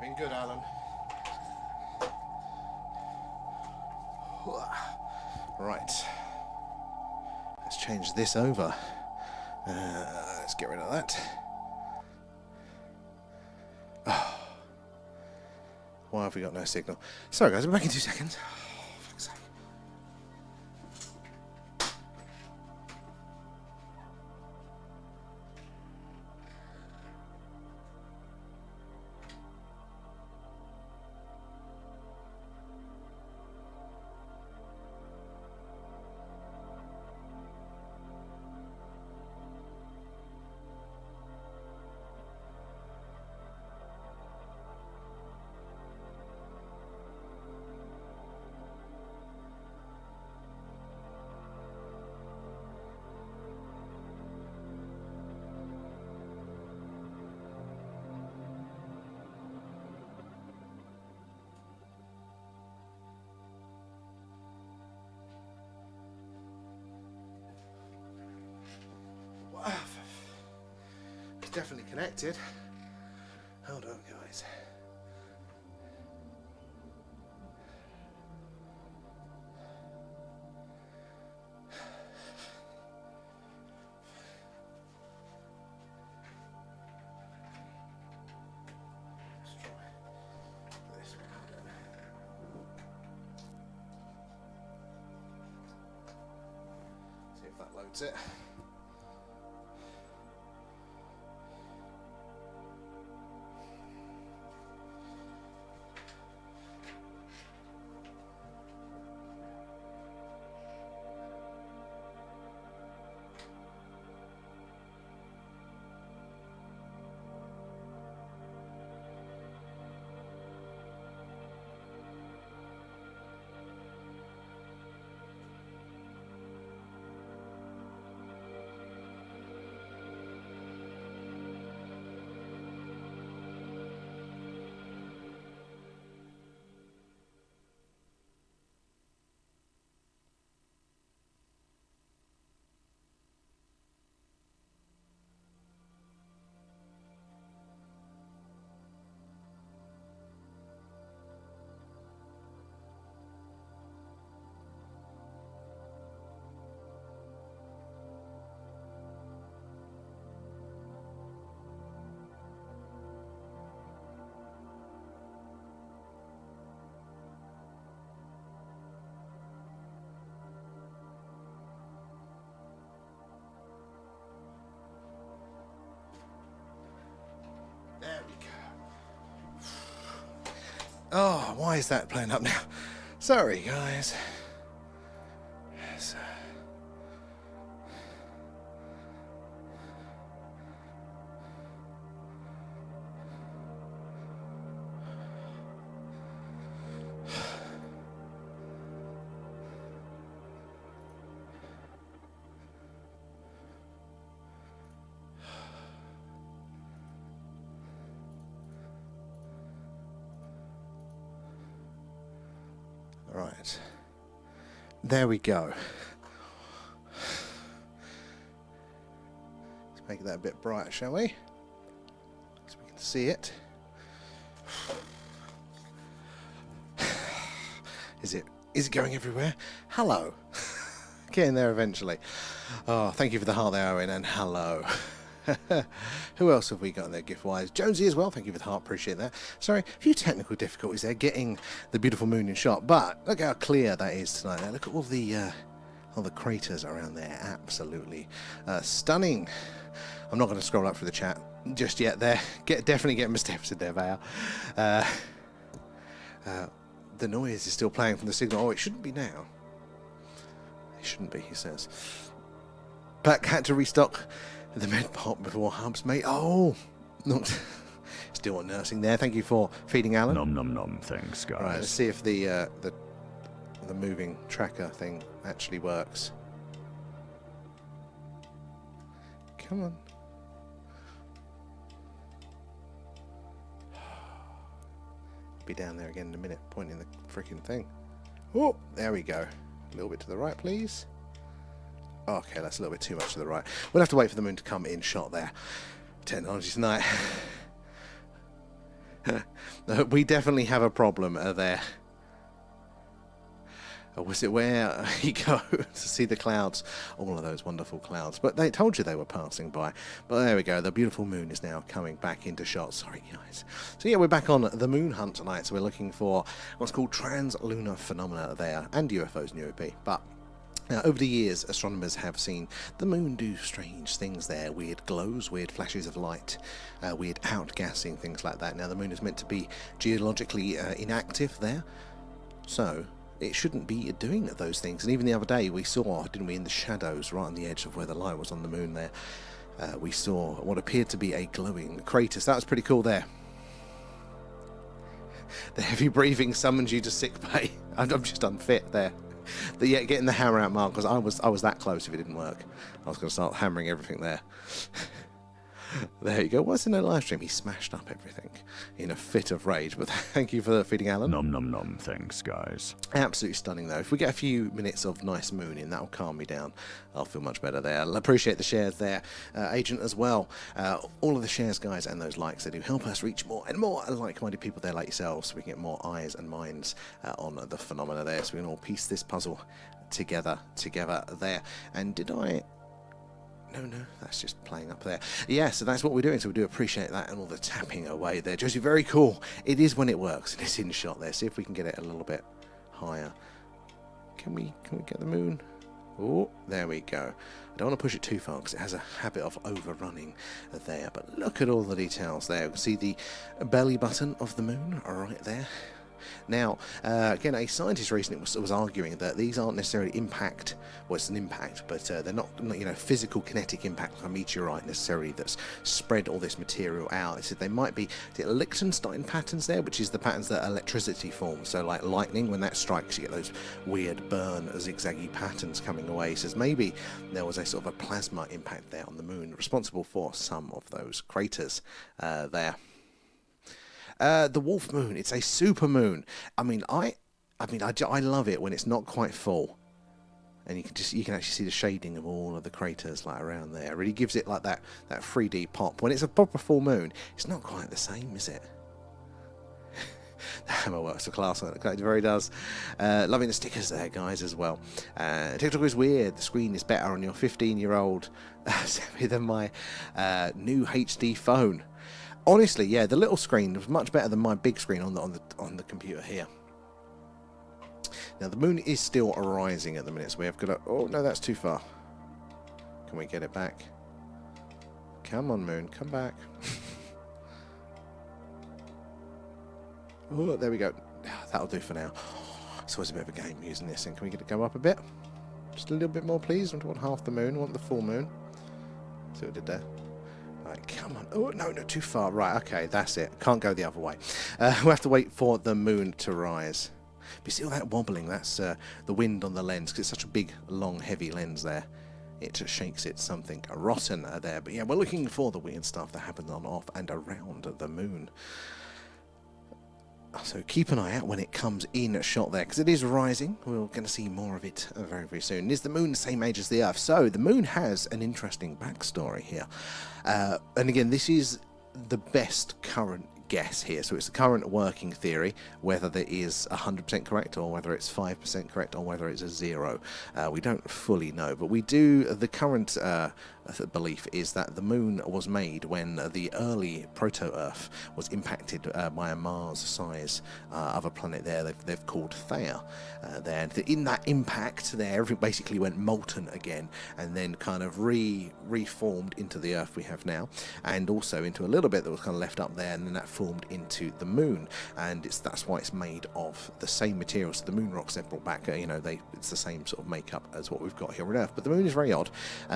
been good, Alan. Right. Let's change this over. Let's get rid of that. Oh. Why have we got no signal? Sorry guys, I'll be back in 2 seconds. Oh, fuck's sake. It's definitely connected. Hold on, guys. Let's try this one then. See if that loads it. There we go. Oh, why is that playing up now? Sorry, guys. Yes. Right. There we go. Let's make that a bit brighter, shall we? So we can see it. Is it going everywhere? Hello. Getting there eventually. Oh, thank you for the heart there, Owen, and hello. Who else have we got there gift-wise? Jonesy as well, thank you for the heart, appreciate that. Sorry, a few technical difficulties there getting the beautiful moon in shot, but look how clear that is tonight. Now, look at all the craters around there, absolutely stunning. I'm not going to scroll up through the chat just yet there. Definitely getting my steps in there, Val. The noise is still playing from the signal. Oh, it shouldn't be now. It shouldn't be, he says. Pack had to restock the med pot before hubs, mate. Oh, not still on nursing there. Thank you for feeding Alan. Nom nom nom. Thanks, guys. All right, let's see if the moving tracker thing actually works. Come on. Be down there again in a minute, pointing the freaking thing. Oh, there we go. A little bit to the right, please. Okay, that's a little bit too much to the right. We'll have to wait for the moon to come in shot there. Technology tonight. We definitely have a problem there. Or was it where he goes to see the clouds? All of those wonderful clouds. But they told you they were passing by. But there we go. The beautiful moon is now coming back into shot. Sorry, guys. So yeah, we're back on the moon hunt tonight. So we're looking for what's called trans-lunar phenomena there. And UFOs in UAP. But over the years, astronomers have seen the moon do strange things there. Weird glows, weird flashes of light, weird outgassing, things like that. Now, the moon is meant to be geologically inactive there. So it shouldn't be doing those things. And even the other day we saw, didn't we, in the shadows right on the edge of where the light was on the moon there, we saw what appeared to be a glowing crater. So that was pretty cool there. The heavy breathing summons you to sick bay. I'm just unfit there. Yeah, getting the hammer out, Mark, because I was that close. If it didn't work, I was going to start hammering everything there. There you go. What's in the live stream? He smashed up everything in a fit of rage. But thank you for feeding Alan. Nom nom nom. Thanks, guys. Absolutely stunning, though. If we get a few minutes of nice mooning, that'll calm me down. I'll feel much better there. I'll appreciate the shares there, Agent, as well. All of the shares, guys, and those likes, they do help us reach more and more like-minded people there like yourselves, so we can get more eyes and minds on the phenomena there, so we can all piece this puzzle together there. And did I... No, that's just playing up there. Yeah, so that's what we're doing, so we do appreciate that and all the tapping away there. Josie, very cool. It is when it works, and it's in shot there. See if we can get it a little bit higher. Can we get the moon? Oh, there we go. I don't want to push it too far because it has a habit of overrunning there, but look at all the details there. You can see the belly button of the moon right there. Now, again, a scientist recently was arguing that these aren't necessarily impact, well, it's an impact, but they're not, you know, physical kinetic impact like a meteorite necessarily that's spread all this material out. They said they might be Liechtenstein patterns there, which is the patterns that electricity forms. So like lightning, when that strikes, you get those weird burn, zigzaggy patterns coming away. He says maybe there was a sort of a plasma impact there on the moon, responsible for some of those craters there. The Wolf Moon, it's a super moon. I love it when it's not quite full, and you can actually see the shading of all of the craters like around there. It really gives it like that 3D pop. When it's a proper full moon, it's not quite the same, is it? The hammer works for class on it. It very does. Loving the stickers there, guys, as well. TikTok is weird. The screen is better on your 15-year-old than my new HD phone. Honestly, yeah, the little screen was much better than my big screen on the computer here. Now the moon is still rising at the minute, so we have got to... Oh no, that's too far. Can we get it back? Come on, moon, come back. Oh, there we go. That'll do for now. It's always a bit of a game using this, and can we get it go up a bit? Just a little bit more, please. I don't want half the moon. I want the full moon. See what I did there? Right, come on. Oh, no, too far. Right, okay, that's it. Can't go the other way. We'll have to wait for the moon to rise. But you see all that wobbling? That's the wind on the lens, because it's such a big, long, heavy lens there. It shakes it something rotten there. But yeah, we're looking for the weird stuff that happens on, off, and around the moon. So keep an eye out when it comes in shot there, because it is rising. We're going to see more of it very, very soon. Is the moon the same age as the Earth? So the moon has an interesting backstory here. And again, this is the best current guess here. So it's the current working theory, whether that is 100% correct or whether it's 5% correct or whether it's a 0. We don't fully know, but we do. The current belief is that the moon was made when the early proto-Earth was impacted by a Mars-size other planet there. They've called Theia. There, in that impact, there everything basically went molten again, and then kind of reformed into the Earth we have now, and also into a little bit that was kind of left up there, and then that formed into the moon. And that's why it's made of the same materials. So the moon rocks they've brought back, it's the same sort of makeup as what we've got here on Earth. But the moon is very odd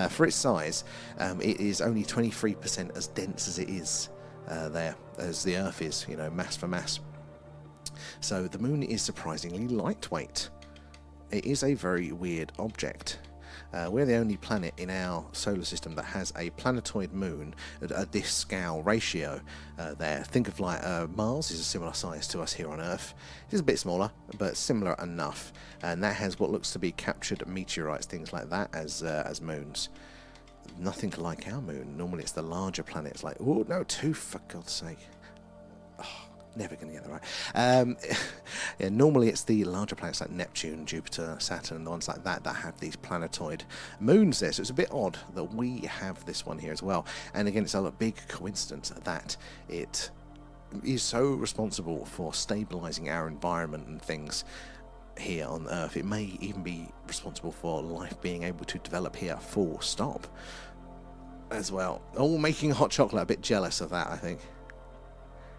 for its size. It is only 23% as dense as it is there as the Earth is, mass for mass. So the moon is surprisingly lightweight. It is a very weird object. We're the only planet in our solar system that has a planetoid moon at this scale ratio there. Think of like Mars is a similar size to us here on Earth. It is a bit smaller, but similar enough. And that has what looks to be captured meteorites, things like that, as moons. Nothing like our moon. Normally it's the larger planets like, oh no, 2 for God's sake. Oh, Never going to get that right. Yeah, normally it's the larger planets like Neptune, Jupiter, Saturn, the ones like that that have these planetoid moons there. So it's a bit odd that we have this one here as well. And again, it's a big coincidence that it is so responsible for stabilizing our environment and things here on Earth. It may even be responsible for life being able to develop here full stop as well. Oh, making hot chocolate, a bit jealous of that, I think.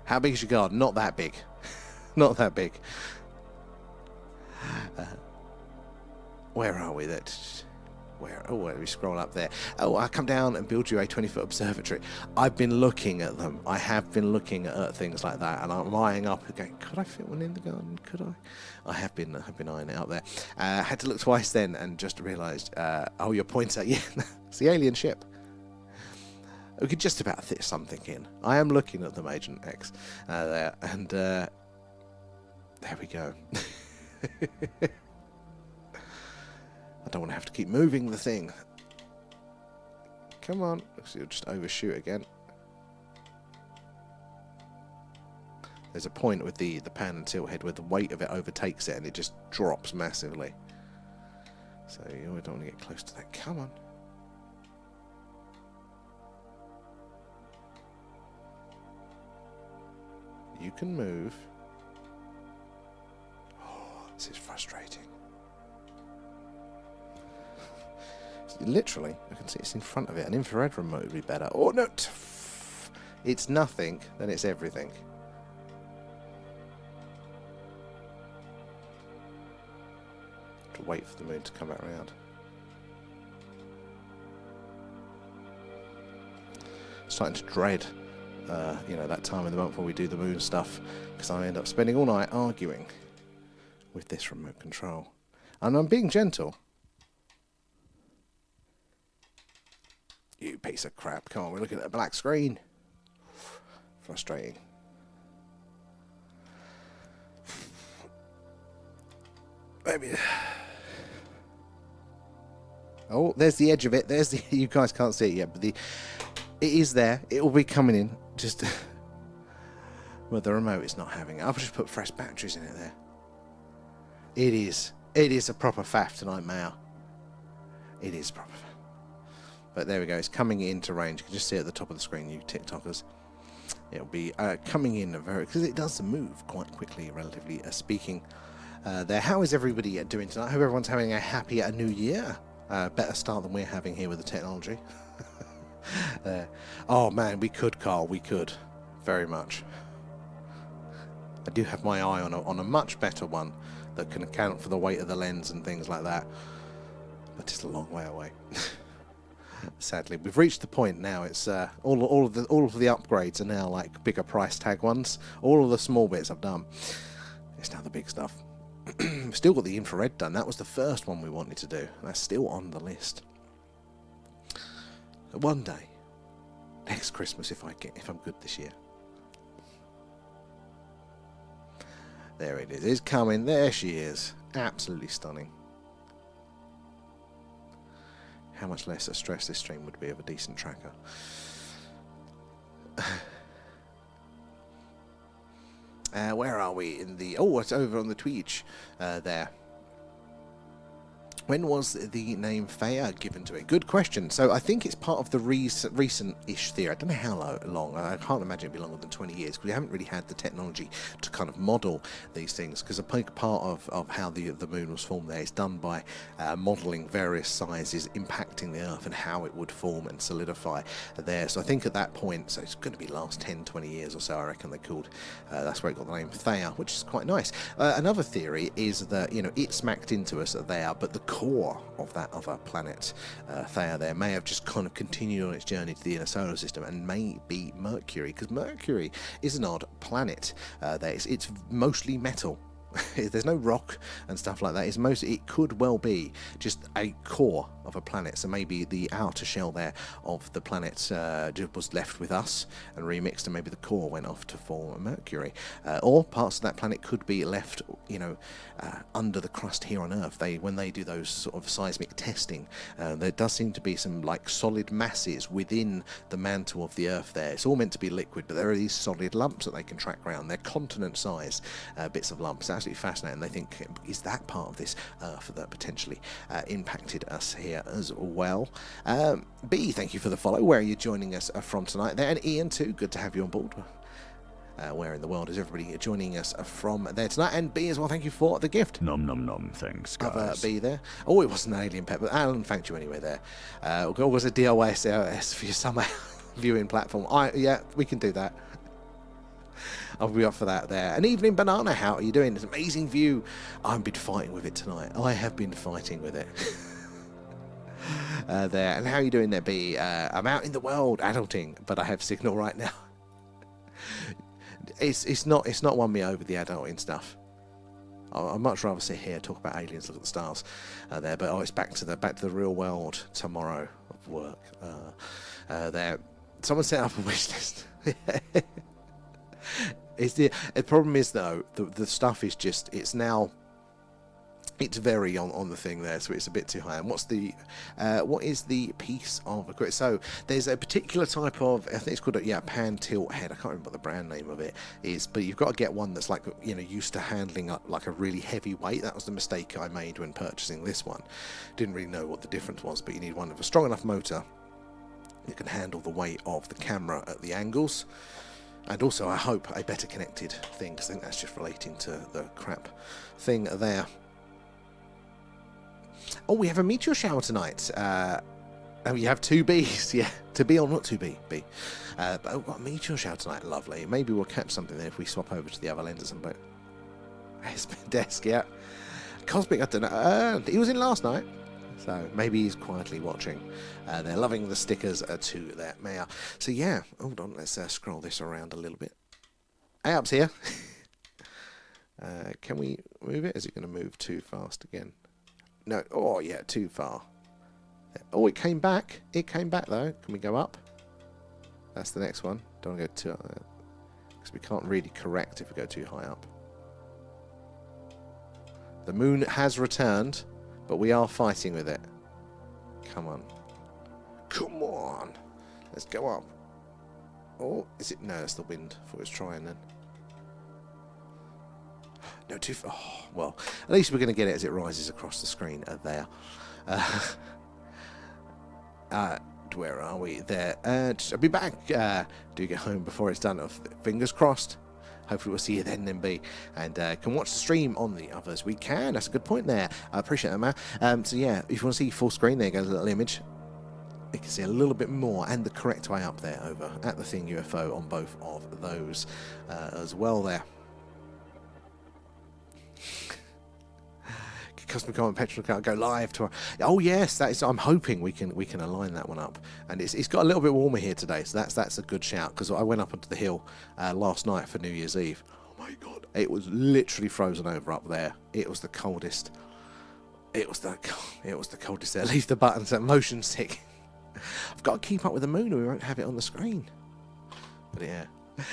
How big is your garden? Not that big. Not that big. Where are we? Where we scroll up there. Oh, I come down and build you a 20-foot observatory. I've been looking at them. I have been looking at things like that, and I'm eyeing up and going, could I fit one in the garden? Could I? I have been eyeing it up there. Had to look twice then and just realised, oh, your pointer, yeah, it's the alien ship. We could just about fit something in. I am looking at them, Agent X, there, and there we go. I don't want to have to keep moving the thing. Come on, you'll just overshoot again. There's a point with the pan and tilt head where the weight of it overtakes it and it just drops massively. So you don't want to get close to that. Come on. You can move. Oh, this is frustrating. Literally, I can see it's in front of it. An infrared remote would be better. Oh, no! It's nothing, then it's everything. To wait for the moon to come back around. Starting to dread that time of the month when we do the moon stuff, because I end up spending all night arguing with this remote control. And I'm being gentle. You piece of crap. Come on, we're looking at a black screen. Frustrating. Maybe. Oh, there's the edge of it. There's the. You guys can't see it yet, but it is there. It will be coming in. Just. Well, the remote is not having it. I'll just put fresh batteries in it there. It is. It is a proper faff tonight, Mao. It is proper faff. But there we go. It's coming into range. You can just see it at the top of the screen, you TikTokers. It'll be coming in because it does move quite quickly, relatively speaking. There. How is everybody doing tonight? I hope everyone's having a happy new year. Better start than we're having here with the technology. Oh man, we could, Carl. We could, very much. I do have my eye on a much better one that can account for the weight of the lens and things like that. But it's a long way away. Sadly, we've reached the point now. It's all of the upgrades are now like bigger price tag ones. All of the small bits I've done. It's now the big stuff. We've still got the infrared done. That was the first one we wanted to do. That's still on the list. One day, next Christmas, if I'm good this year. There it is. It's coming. There she is. Absolutely stunning. How much less a stress this stream would be of a decent tracker. Where are we in the... Oh, it's over on the Twitch there. When was the name Thea given to it? Good question. So I think it's part of the recent-ish theory. I don't know how long. I can't imagine it'd be longer than 20 years because we haven't really had the technology to kind of model these things. Because a big part of how the moon was formed there is done by modelling various sizes impacting the Earth and how it would form and solidify there. So I think at that point, so it's going to be last 10, 20 years or so, I reckon they called. That's where it got the name Thea, which is quite nice. Another theory is that, it smacked into us there, but the core of that other planet, Thea there, may have just kind of continued on its journey to the inner solar system and may be Mercury, because Mercury is an odd planet. It's mostly metal. There's no rock and stuff like that. It could well be just a core of a planet. So maybe the outer shell there of the planet just was left with us and remixed, and maybe the core went off to form Mercury. Or parts of that planet could be left, under the crust here on Earth. When they do those sort of seismic testing, there does seem to be some like solid masses within the mantle of the Earth there. It's all meant to be liquid, but there are these solid lumps that they can track around. They're continent size bits of lumps. It's absolutely fascinating. They think, is that part of this Earth that potentially impacted us here as well? B, thank you for the follow. Where are you joining us from tonight there? And Ian too, good to have you on board. Where in the world is everybody joining us from there tonight? And B as well, thank you for the gift. Nom nom nom, thanks guys. Of B there. Oh, it wasn't an alien pet, but Alan thanked you anyway there. It was a DOS for your summer viewing platform. Yeah, we can do that. I'll be up for that there. And Evening Banana, how are you doing? It's an amazing view. I've been fighting with it tonight. I have been fighting with it. There. And how are you doing there, B? I'm out in the world adulting, but I have signal right now. It's not won me over the adulting stuff. I'd much rather sit here, talk about aliens, look at the stars there. But it's back to the real world tomorrow of work. There. Someone set up a wish list. The problem is though the stuff is just it's very on the thing there, so it's a bit too high. And what is the piece of equipment? So there's a particular type of, I think it's called a pan tilt head. I can't remember what the brand name of it is, but you've got to get one that's like used to handling like a really heavy weight. That was the mistake I made when purchasing this one. Didn't really know what the difference was, but you need one with a strong enough motor that can handle the weight of the camera at the angles. And also, I hope, a better connected thing, because I think that's just relating to the crap thing there. Oh, we have a meteor shower tonight. Oh, you have two Bs, yeah. To B or not to B, B. But we've got a meteor shower tonight, lovely. Maybe we'll catch something there if we swap over to the other lens at some point. Desk, yeah. Cosmic, I don't know. He was in last night. So maybe he's quietly watching. They're loving the stickers to their mayor. So yeah, hold on, let's scroll this around a little bit. Ayup's here. Can we move it? Is it going to move too fast again? No. Oh yeah, too far. Oh, it came back. It came back though. Can we go up? That's the next one. Don't go too because we can't really correct if we go too high up. The moon has returned. But we are fighting with it. Come on. Come on. Let's go up. Oh, is it? No, it's the wind. I thought it was trying then. No, too far. Oh, well, at least we're going to get it as it rises across the screen there. Where are we? There. I'll be back. Do get home before it's done. Fingers crossed. Hopefully we'll see you then, MB, and can watch the stream on the others. We can. That's a good point there. I appreciate that, man. So yeah, if you want to see full screen, there goes a little image. You can see a little bit more and the correct way up there over at the Thing UFO on both of those as well there. Custom Common Petrol Car go live to. Oh yes, that is. I'm hoping we can align that one up, and it's got a little bit warmer here today, so that's a good shout. Because I went up onto the hill last night for New Year's Eve. Oh my God, it was literally frozen over up there. It was the coldest. It was the coldest there. Leave the buttons at motion sick. I've got to keep up with the moon, or we won't have it on the screen. But yeah.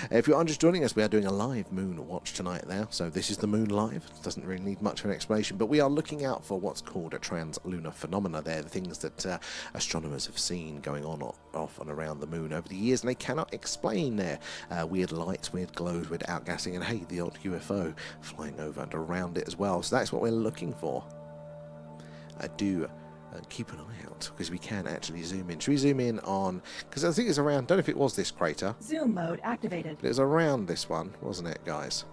If you are just joining us, we are doing a live moon watch tonight there. So this is the moon live. It doesn't really need much of an explanation, but we are looking out for what's called a trans-lunar phenomena there, the things that astronomers have seen going on off and around the moon over the years, and they cannot explain their weird lights, weird glows, weird outgassing, and hey, the odd UFO flying over and around it as well. So that's what we're looking for. I do keep an eye out, because we can actually zoom in. Should we zoom in on, because I think it's around, don't know if it was this crater. Zoom mode activated. But it was around this one, wasn't it, guys?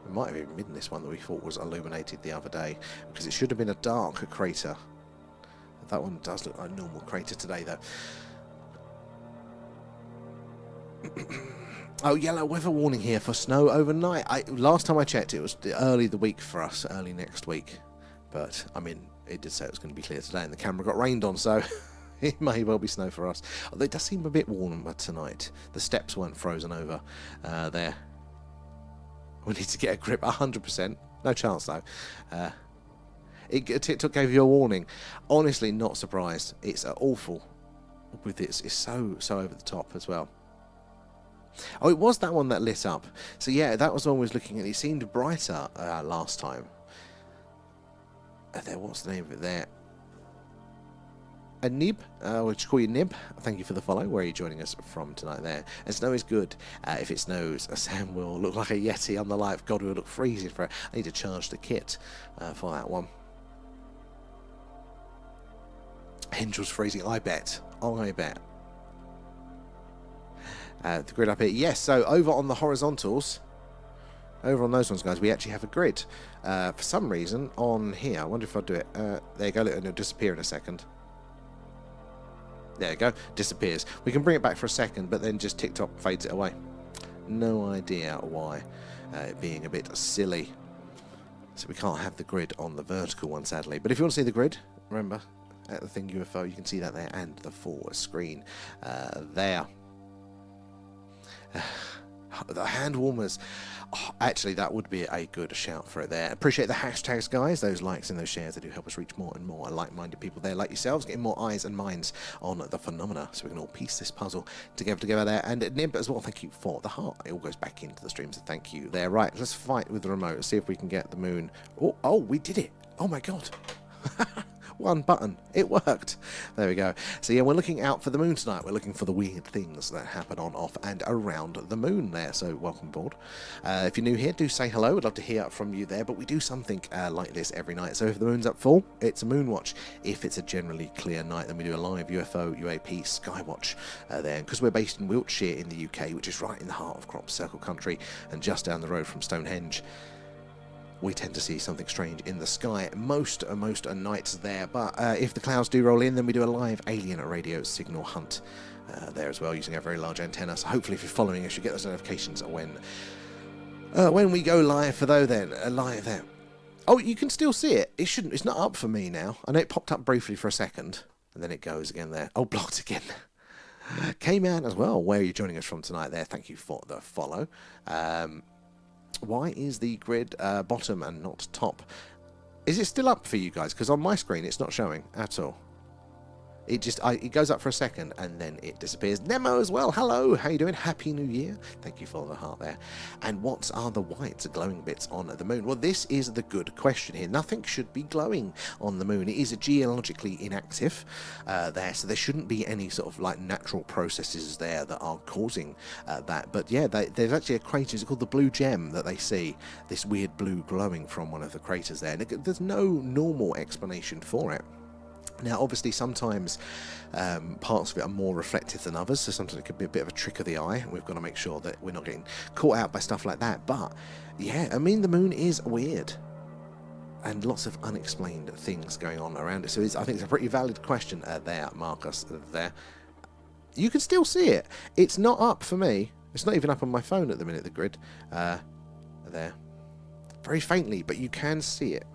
It might have even been this one that we thought was illuminated the other day, because it should have been a darker crater. That one does look like a normal crater today, though. Oh, yellow weather warning here for snow overnight. Last time I checked, it was early the week for us, early next week. But, I mean, it did say it was going to be clear today, and the camera got rained on, so it may well be snow for us. Although it does seem a bit warmer tonight. The steps weren't frozen over there. We need to get a grip 100%. No chance, though. TikTok gave you a warning. Honestly, not surprised. It's awful with this. It's so over the top as well. Oh, it was that one that lit up. So yeah, that was one we was looking at. It seemed brighter last time. What's the name of it there? A Nib, we'll just call you Nib. Thank you for the follow. Where are you joining us from tonight there? And snow is good. If it snows, Sam will look like a Yeti on the live. God, will look freezing for it. I need to charge the kit for that one. Hengel's freezing, I bet. Oh, I bet. The grid up here. Yes, so over on the horizontals, over on those ones, guys, we actually have a grid. For some reason, on here, I wonder if I'll do it. There you go, and it'll disappear in a second. There you go, disappears. We can bring it back for a second, but then just TikTok fades it away. No idea why. It being a bit silly. So we can't have the grid on the vertical one, sadly. But if you want to see the grid, remember, at the thing UFO, you can see that there, and the full screen there. The hand warmers. Oh, actually, that would be a good shout for it there. Appreciate the hashtags, guys. Those likes and those shares, they do help us reach more and more like-minded people there like yourselves, getting more eyes and minds on the phenomena, so we can all piece this puzzle together there. And Nib as well, thank you for the heart. It all goes back into the stream, so thank you there. Right, let's fight with the remote. Let's see if we can get the moon. Oh, we did it. Oh my god. One button. It worked. There we go. So yeah, we're looking out for the moon tonight. We're looking for the weird things that happen on, off, and around the moon there. So welcome aboard. If you're new here, do say hello. We'd love to hear from you there. But we do something like this every night. So if the moon's up full, it's a moon watch. If it's a generally clear night, then we do a live UFO, UAP, Skywatch there. Because we're based in Wiltshire in the UK, which is right in the heart of Crop Circle country and just down the road from Stonehenge, we tend to see something strange in the sky most nights there. But if the clouds do roll in, then we do a live alien radio signal hunt there as well, using a very large antenna. So hopefully if you're following us, you get those notifications when we go live for those then. Live there. Oh, you can still see it. It's not up for me now. I know it popped up briefly for a second, and then it goes again there. Oh, blocked again. Came out as well. Where are you joining us from tonight there? Thank you for the follow. Why is the grid bottom and not top? Is it still up for you guys? Because on my screen it's not showing at all. It goes up for a second and then it disappears. Nemo as well. Hello, how you doing? Happy New Year. Thank you for the heart there. And what are the white glowing bits on the moon? Well, this is the good question here. Nothing should be glowing on the moon. It is geologically inactive there, so there shouldn't be any sort of like natural processes there that are causing that. But yeah, there's actually a crater. It's called the Blue Gem that they see. This weird blue glowing from one of the craters there. And there's no normal explanation for it. Now, obviously, sometimes parts of it are more reflective than others, so sometimes it could be a bit of a trick of the eye, and we've got to make sure that we're not getting caught out by stuff like that. But, yeah, I mean, the moon is weird, and lots of unexplained things going on around it. So I think it's a pretty valid question there, Marcus, there. You can still see it. It's not up for me. It's not even up on my phone at the minute, the grid. There. Very faintly, but you can see it.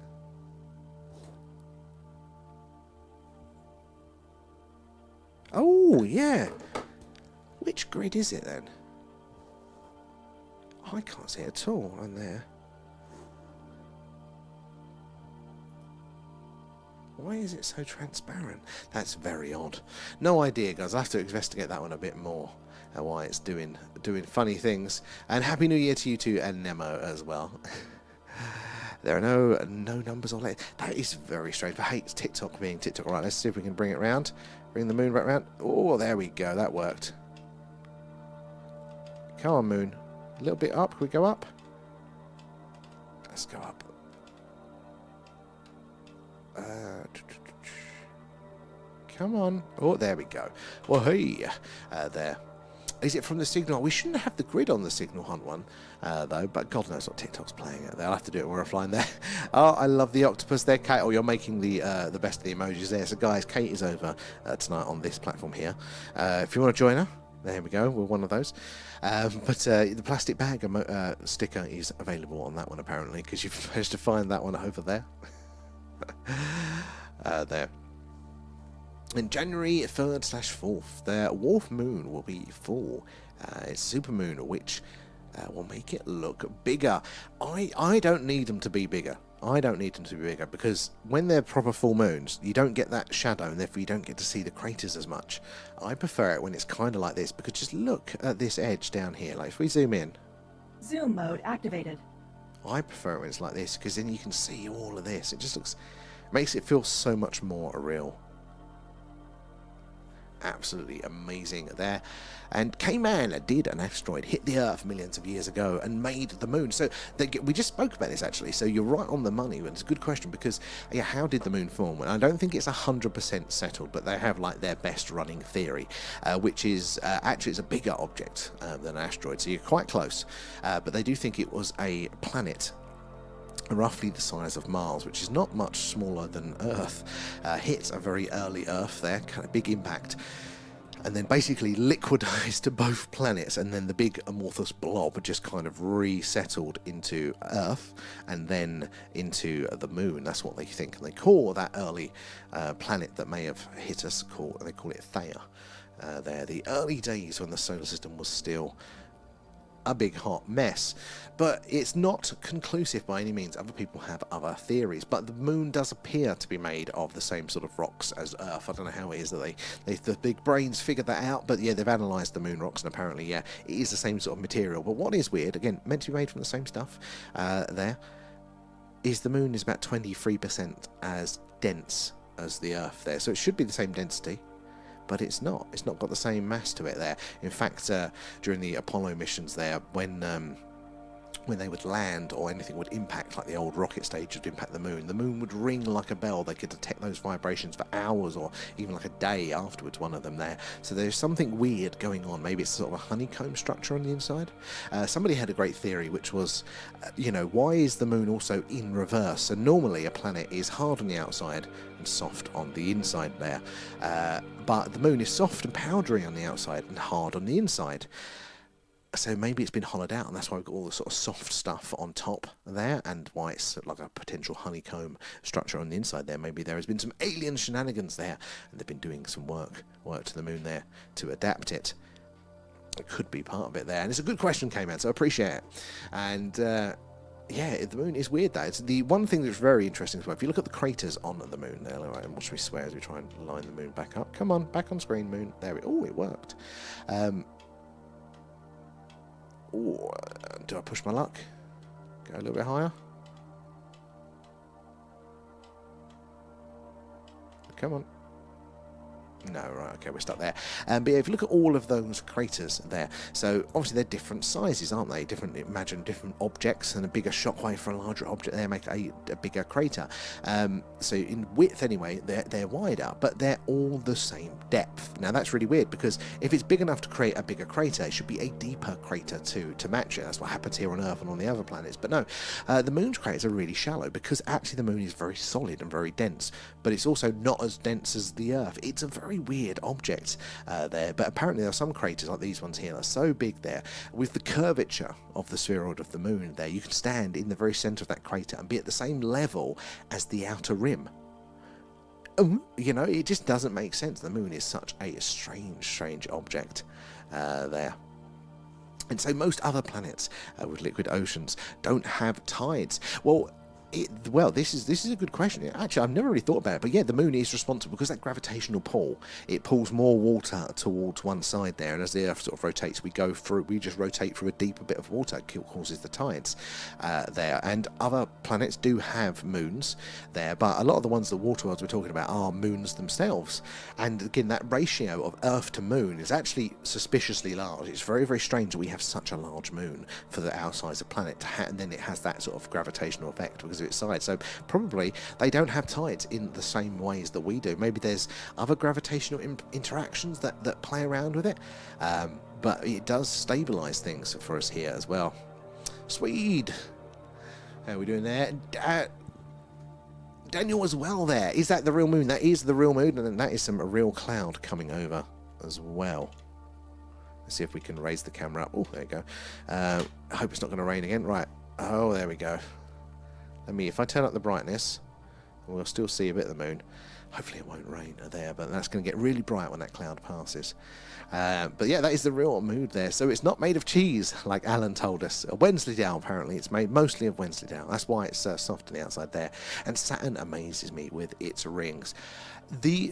Oh, yeah. Which grid is it then? I can't see it at all on there. Why is it so transparent? That's very odd. No idea, guys. I have to investigate that one a bit more. And why it's doing funny things. And Happy New Year to you too, and Nemo as well. There are no numbers on it. That is very strange. I hate TikTok being TikTok. All right, let's see if we can bring it round. Bring the moon back round. Oh, there we go. That worked. Come on, moon. A little bit up. Can we go up? Let's go up. Come on. Oh, there we go. Well, hey, there. Is it from the signal? We shouldn't have the grid on the signal hunt one, though, but God knows what TikTok's playing at there. I'll have to do it when we're offline there. Oh, I love the octopus there, Kate. Oh, you're making the best of the emojis there. So, guys, Kate is over tonight on this platform here. If you want to join her, there we go. We're one of those. But the plastic bag sticker is available on that one, apparently, because you've managed to find that one over there. There. In January 3rd/4th, the Wolf Moon will be full. It's supermoon, which will make it look bigger. I don't need them to be bigger. I don't need them to be bigger because when they're proper full moons, you don't get that shadow and therefore you don't get to see the craters as much. I prefer it when it's kind of like this because just look at this edge down here. Like if we zoom in. Zoom mode activated. I prefer it when it's like this because then you can see all of this. It just makes it feel so much more real. Absolutely amazing there. And K-Man did an asteroid hit the Earth millions of years ago and made the moon. So we just spoke about this actually. So you're right on the money. And it's a good question because yeah, how did the moon form? And I don't think it's 100% settled, but they have like their best running theory, which is actually it's a bigger object than an asteroid. So you're quite close, but they do think it was a planet roughly the size of Mars, which is not much smaller than Earth, hit a very early Earth there, kind of big impact, and then basically liquidized to both planets, and then the big amorphous blob just kind of resettled into Earth and then into the moon. That's what they think, and they call that early planet that may have hit us, they call it Theia. There, the early days when the solar system was still a big hot mess, but it's not conclusive by any means. Other people have other theories, but the moon does appear to be made of the same sort of rocks as Earth. I don't know how it is that the big brains figured that out, but yeah, they've analysed the moon rocks and apparently yeah, it is the same sort of material. But what is weird, again, meant to be made from the same stuff there, is the moon is about 23% as dense as the Earth there, so it should be the same density. But it's not. It's not got the same mass to it there. In fact, during the Apollo missions there, when they would land or anything would impact, like the old rocket stage would impact the moon would ring like a bell. They could detect those vibrations for hours or even like a day afterwards, one of them there. So there's something weird going on. Maybe it's sort of a honeycomb structure on the inside. Somebody had a great theory, which was, why is the moon also in reverse? And normally a planet is hard on the outside and soft on the inside there. But the moon is soft and powdery on the outside and hard on the inside. So maybe it's been hollowed out, and that's why we've got all the sort of soft stuff on top there, and why it's like a potential honeycomb structure on the inside there. Maybe there has been some alien shenanigans there, and they've been doing some work to the moon there to adapt it. It could be part of it there, and it's a good question, K-Man, so I appreciate it. And yeah, the moon is weird though. It's the one thing that's very interesting as well. If you look at the craters on the moon there, right, and watch me swear as we try and line the moon back up. Come on, back on screen, moon. There we go. Oh, it worked. Ooh, do I push my luck? Go a little bit higher. Come on. No, right, okay, we're stuck there. But yeah, if you look at all of those craters there, so obviously they're different sizes, aren't they? Imagine different objects, and a bigger shockwave for a larger object there make a bigger crater. So in width anyway, they're wider, but they're all the same depth. Now that's really weird, because if it's big enough to create a bigger crater, it should be a deeper crater to match it. That's what happens here on Earth and on the other planets. But no, the moon's craters are really shallow, because actually the moon is very solid and very dense, but it's also not as dense as the Earth. It's a very weird object there, but apparently there are some craters like these ones here that are so big there, with the curvature of the spheroid of the moon there, you can stand in the very center of that crater and be at the same level as the outer rim. It just doesn't make sense. The moon is such a strange object there. And so most other planets with liquid oceans don't have tides. This is a good question. Actually, I've never really thought about it, but yeah, the moon is responsible because that gravitational pull, it pulls more water towards one side there, and as the Earth sort of rotates, we just rotate through a deeper bit of water. It causes the tides there. And other planets do have moons there, but a lot of the ones, the water worlds we're talking about, are moons themselves. And again, that ratio of Earth to moon is actually suspiciously large. It's very, very strange that we have such a large moon for our size of planet, and then it has that sort of gravitational effect because of its size. So probably they don't have tides in the same ways that we do. Maybe there's other gravitational interactions that play around with it, but it does stabilize things for us here as well. Swede, how are we doing there? Daniel as well there. Is that the real moon? That is the real moon, and then that is some real cloud coming over as well. Let's see if we can raise the camera up. Oh, there you go. I hope it's not going to rain again. Right. Oh, there we go. If I turn up the brightness, we'll still see a bit of the moon. Hopefully it won't rain there, but that's going to get really bright when that cloud passes. But yeah, that is the real mood there. So it's not made of cheese, like Alan told us. Wensleydale, apparently. It's made mostly of Wensleydale. That's why it's soft on the outside there. And Saturn amazes me with its rings.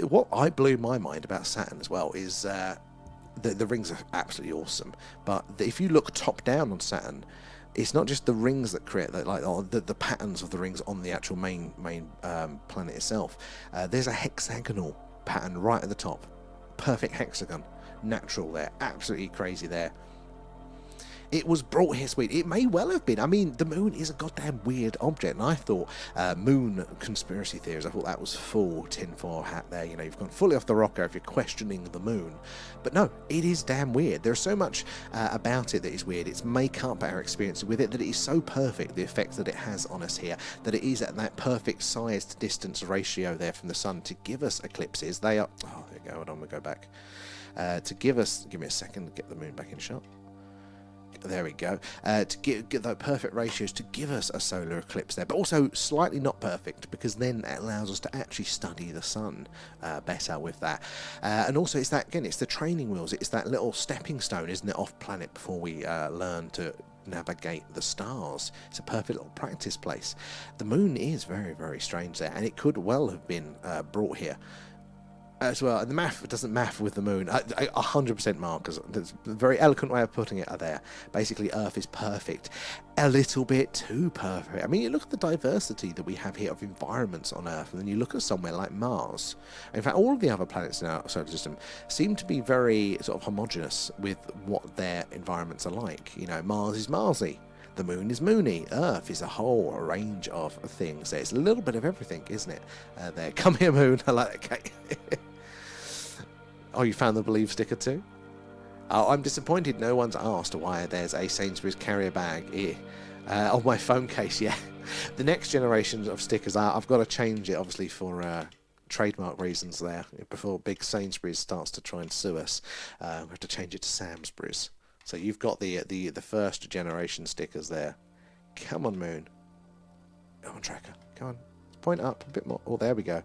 What blew my mind about Saturn as well is the rings are absolutely awesome. But if you look top down on Saturn, it's not just the rings that create the patterns of the rings on the actual main planet itself. There's a hexagonal pattern right at the top. Perfect hexagon. Natural there. Absolutely crazy there. It was brought here sweet. It may well have been. I mean, the moon is a goddamn weird object, and I thought moon conspiracy theories, I thought that was full tinfoil hat there. You know, you've gone fully off the rocker if you're questioning the moon. But no, it is damn weird. There's so much about it that is weird. Its makeup, our experience with it, that it is so perfect, the effect that it has on us here, that it is at that perfect size to distance ratio there from the sun to give us eclipses. They are... Oh, there you go. Hold on, we'll go back. To give us... Give me a second to get the moon back in shot. There we go. To get the perfect ratios to give us a solar eclipse there, but also slightly not perfect, because then it allows us to actually study the sun better with that. And also, it's that, again, it's the training wheels. It's that little stepping stone, isn't it, off planet before we learn to navigate the stars. It's a perfect little practice place. The moon is very, very strange there, and it could well have been brought here as well. And the math doesn't math with the moon. 100% markers. That's a very eloquent way of putting it there. Basically, Earth is perfect. A little bit too perfect. I mean, you look at the diversity that we have here of environments on Earth, and then you look at somewhere like Mars. In fact, all of the other planets in our solar system seem to be very sort of homogeneous with what their environments are like. You know, Mars is Marsy. The moon is moony. Earth is a whole range of things. There's a little bit of everything, isn't it? There. Come here, moon. I like that cake. Oh, you found the Believe sticker too? Oh, I'm disappointed no one's asked why there's a Sainsbury's carrier bag here. On my phone case, yeah. The next generation of stickers, I've got to change it, obviously, for trademark reasons there. Before big Sainsbury's starts to try and sue us, we have to change it to Samsbury's. So you've got the first generation stickers there. Come on, moon. Come on, tracker. Come on. Point up a bit more. Oh, there we go.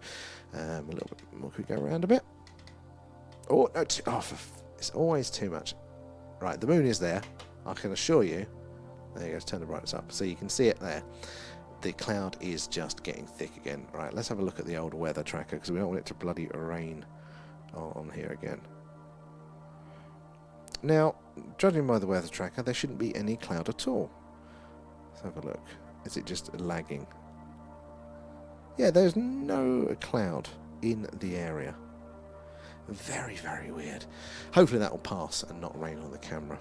A little bit more. Could we go around a bit? Oh, no. It's always too much. Right, the moon is there. I can assure you. There you go. Let's turn the brightness up so you can see it there. The cloud is just getting thick again. Right, let's have a look at the old weather tracker, because we don't want it to bloody rain on here again. Now, judging by the weather tracker, there shouldn't be any cloud at all. Let's have a look. Is it just lagging? Yeah, there's no cloud in the area. Very, very weird. Hopefully that will pass and not rain on the camera.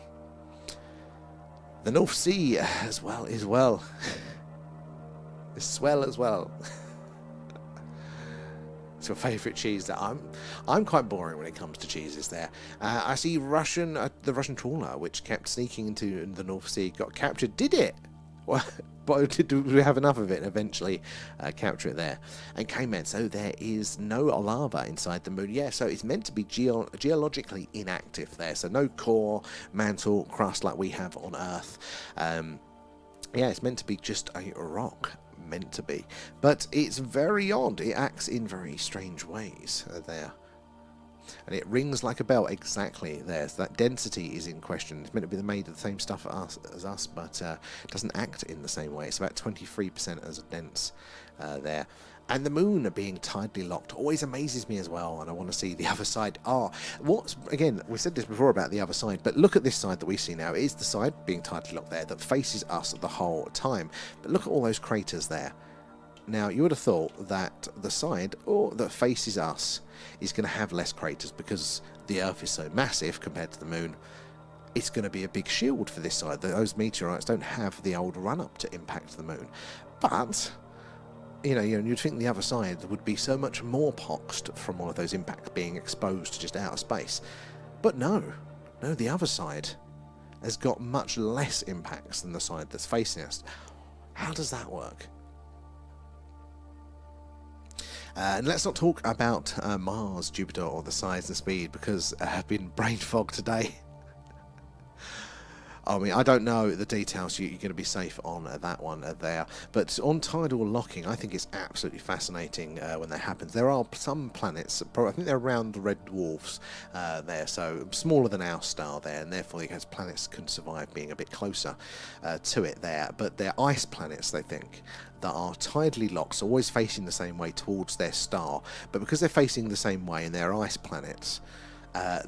The North Sea as well is well. It's swell as well. It's your favourite cheese. That I'm quite boring when it comes to cheeses there. I see the Russian trawler, which kept sneaking into the North Sea, got captured. Did it? Well, but did we have enough of it and eventually capture it there? And came in. So there is no lava inside the moon. Yeah, so it's meant to be geologically inactive there. So no core, mantle, crust like we have on Earth. Yeah, it's meant to be just a rock. Meant to be, but it's very odd. It acts in very strange ways there, and it rings like a bell exactly there. So that density is in question. It's meant to be made of the same stuff as us, but doesn't act in the same way. It's about 23% as dense there. And the moon being tidally locked always amazes me as well, and I want to see the other side. Again, we said this before about the other side, but look at this side that we see now. It is the side being tidally locked there that faces us the whole time. But look at all those craters there. Now, you would have thought that the side that faces us is going to have less craters because the Earth is so massive compared to the moon. It's going to be a big shield for this side. Those meteorites don't have the old run-up to impact the moon. But... You know, you'd think the other side would be so much more poxed from all of those impacts being exposed to just outer space. But no, the other side has got much less impacts than the side that's facing us. How does that work? And let's not talk about Mars, Jupiter, or the size and speed, because I've been brain fogged today. I mean, I don't know the details. You're going to be safe on that one there. But on tidal locking, I think it's absolutely fascinating when that happens. There are some planets, I think they're around the red dwarfs there, so smaller than our star there, and therefore because planets can survive being a bit closer to it there. But they're ice planets, they think, that are tidally locked, so always facing the same way towards their star. But because they're facing the same way and they're ice planets,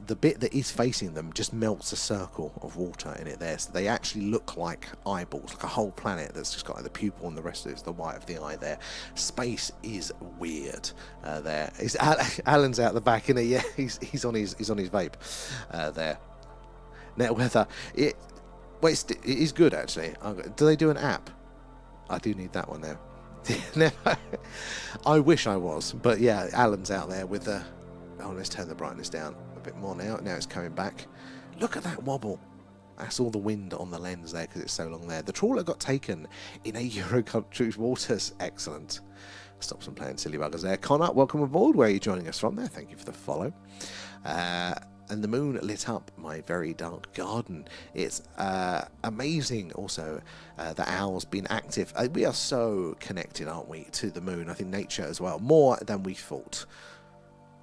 the bit that is facing them just melts a circle of water in it there, so they actually look like eyeballs, like a whole planet that's just got like the pupil and the rest of it's the white of the eye there. Space is weird there. Alan's out the back, and yeah, he's on his vape there. Now whether it is good actually. Do they do an app? I do need that one now. I wish I was, but yeah, Alan's out there with the. Oh, let's turn the brightness down a bit more now. Now it's coming back. Look at that wobble. That's all the wind on the lens there because it's so long there. The trawler got taken in a Euro country's waters. Excellent. Stop some playing silly buggers there. Connor, welcome aboard. Where are you joining us from there? Thank you for the follow. And the moon lit up my very dark garden. It's amazing also the owl's been active. We are so connected, aren't we, to the moon? I think nature as well, more than we thought.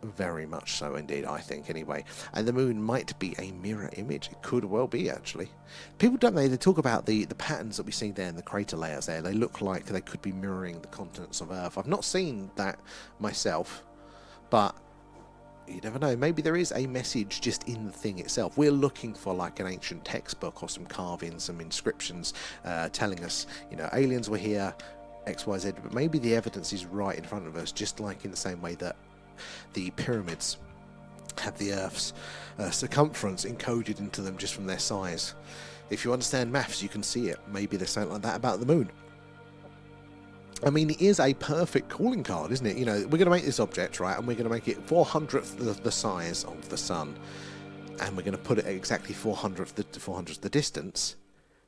Very much so indeed, I think, anyway. And the moon might be a mirror image. It could well be, actually. People, don't they talk about the patterns that we see there in the crater layers there. They look like they could be mirroring the continents of Earth. I've not seen that myself, but you never know. Maybe there is a message just in the thing itself. We're looking for like an ancient textbook or some carvings, some inscriptions telling us, you know, aliens were here, X, Y, Z, but maybe the evidence is right in front of us, just like in the same way that the pyramids have the Earth's circumference encoded into them just from their size. If you understand maths, you can see it. Maybe there's something like that about the moon. I mean, it is a perfect calling card, isn't it? You know, we're going to make this object, right, and we're going to make it 400th the size of the sun, and we're going to put it at exactly 400th the distance,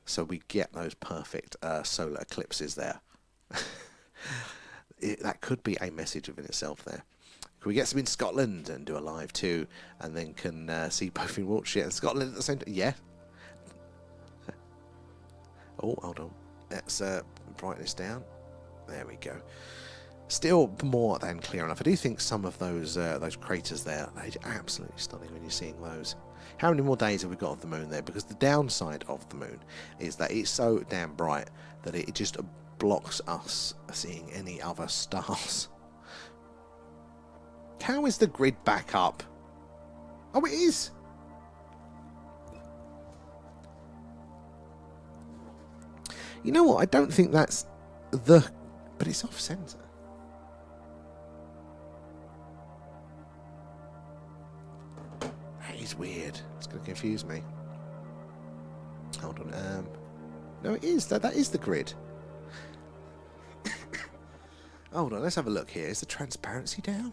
so we get those perfect solar eclipses there. That could be a message in itself there. Can we get some in Scotland and do a live too, and then can see both in Wiltshire and Scotland at the same time? Yeah. Oh, hold on. Let's brighten this down. There we go. Still more than clear enough. I do think some of those craters there are absolutely stunning when you're seeing those. How many more days have we got of the moon there? Because the downside of the moon is that it's so damn bright that it just blocks us seeing any other stars. How is the grid back up? Oh, it is. You know what? I don't think that's the... But it's off centre. That is weird. It's going to confuse me. Hold on. No, it is. That is the grid. Hold on. Let's have a look here. Is the transparency down?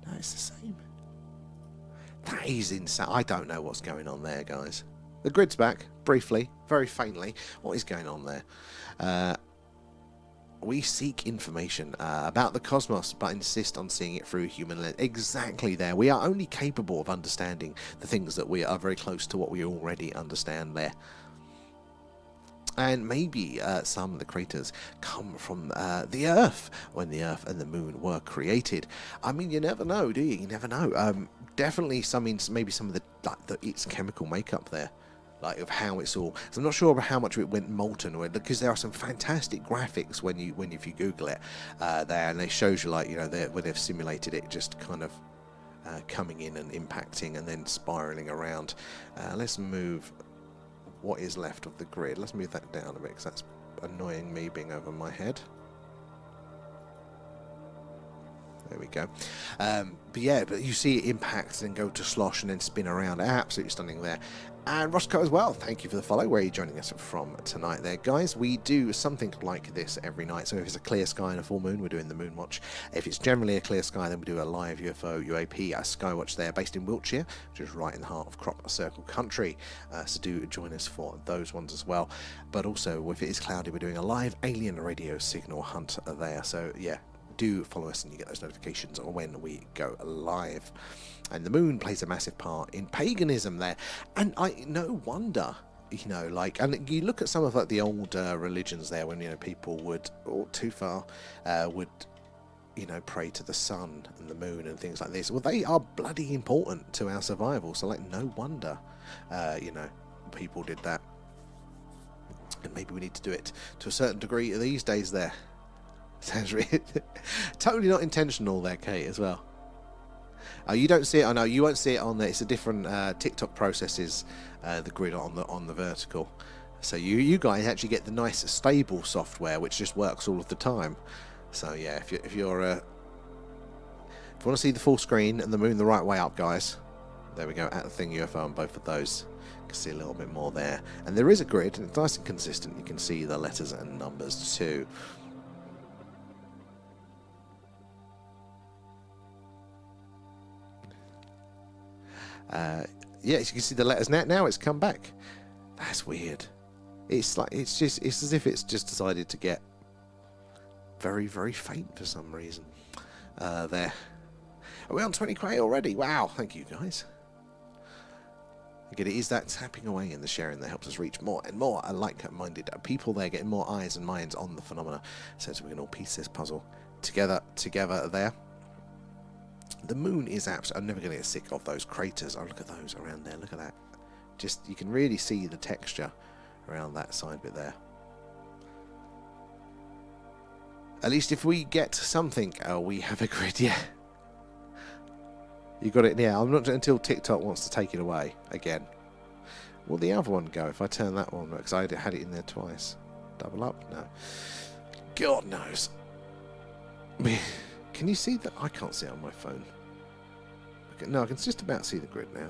No, it's the same. That is insane. I don't know what's going on there, guys. The grid's back, briefly, very faintly. What is going on there? We seek information about the cosmos, but insist on seeing it through human lens. Exactly there. We are only capable of understanding the things that we are very close to what we already understand there. And maybe some of the craters come from the Earth, when the Earth and the Moon were created. I mean, you never know, do you? You never know. Definitely maybe some of its chemical makeup there, like of how it's all. So I'm not sure about how much it went molten, because there are some fantastic graphics if you Google it there, and it shows you, like, you know, when they've simulated it, just kind of coming in and impacting and then spiraling around. Let's move what is left of the grid. Let's move that down a bit because that's annoying me being over my head. There we go. But yeah, but you see it impact and go to slosh and then spin around. Absolutely stunning there. And Roscoe as well, thank you for the follow. Where are you joining us from tonight there, guys? We do something like this every night. So if it's a clear sky and a full moon, we're doing the moon watch. If it's generally a clear sky, then we do a live UFO UAP sky watch there, based in Wiltshire, which is right in the heart of Crop Circle country. So do join us for those ones as well. But also, if it is cloudy, we're doing a live alien radio signal hunt there. So yeah, do follow us and you get those notifications when we go live. And the moon plays a massive part in paganism there, and no wonder, you know, like, and you look at some of like the old religions there, when, you know, people would, or too far, would, you know, pray to the sun and the moon and things like this. Well, they are bloody important to our survival, so like no wonder, you know, people did that. And maybe we need to do it to a certain degree these days there. Sounds really totally not intentional there, Kate, as well. Oh, you don't see it. I know you won't see it on there. It's a different TikTok processes the grid on the vertical. So you guys actually get the nice stable software which just works all of the time. So yeah, if you want to see the full screen and the moon the right way up, guys, there we go, at the thing UFO on both of those. You can see a little bit more there, and there is a grid, and it's nice and consistent. You can see the letters and numbers too. Yes, you can see the letters now. It's come back. That's weird. It's like it's as if it's just decided to get very, very faint for some reason. There. Are we on 20k already? Wow, thank you guys. Again, it is that tapping away and the sharing that helps us reach more and more like-minded people there, getting more eyes and minds on the phenomena, so we can all piece this puzzle together there. The moon is I'm never going to get sick of those craters. Oh, look at those around there. Look at that. Just, you can really see the texture around that side bit there. At least if we get something, we have a grid, yeah. You got it, yeah. I'm not until TikTok wants to take it away again. Will the other one go if I turn that one? Because I had it in there twice. Double up? No. God knows. Can you see that? I can't see it on my phone. Okay, no, I can just about see the grid now.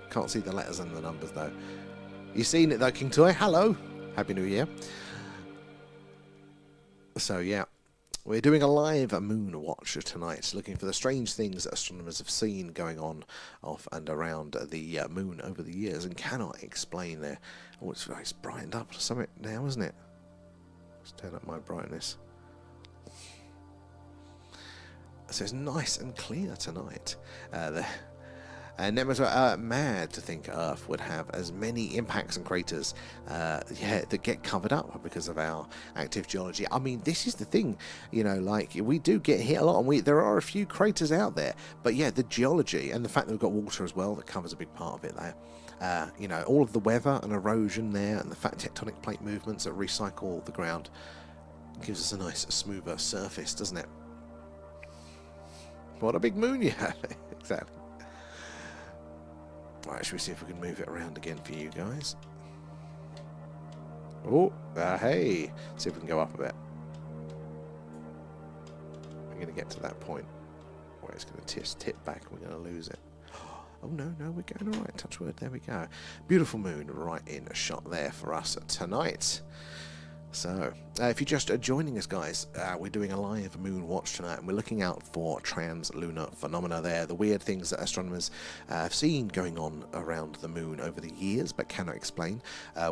Can't see the letters and the numbers though. You seen it though, King Toy? Hello. Happy New Year. So yeah. We're doing a live moon watch tonight, looking for the strange things that astronomers have seen going on off and around the moon over the years and cannot explain there. Oh, it's brightened up to something now, isn't it? Let's turn up my brightness. So it's nice and clear tonight. And Nemesis mad to think Earth would have as many impacts and craters that get covered up because of our active geology. I mean, this is the thing, you know, like, we do get hit a lot, and there are a few craters out there, but yeah, the geology and the fact that we've got water as well, that covers a big part of it there. You know, all of the weather and erosion there, and the fact tectonic plate movements that recycle the ground gives us a nice, smoother surface, doesn't it? What a big moon you have. Exactly. Right, should we see if we can move it around again for you guys? Oh, hey. See if we can go up a bit. We're going to get to that point where it's going to tip back and we're going to lose it. Oh, no, we're going all right. Touch wood. There we go. Beautiful moon right in a shot there for us tonight. So, if you're just joining us, guys, we're doing a live moon watch tonight, and we're looking out for trans-lunar phenomena there, the weird things that astronomers have seen going on around the moon over the years, but cannot explain.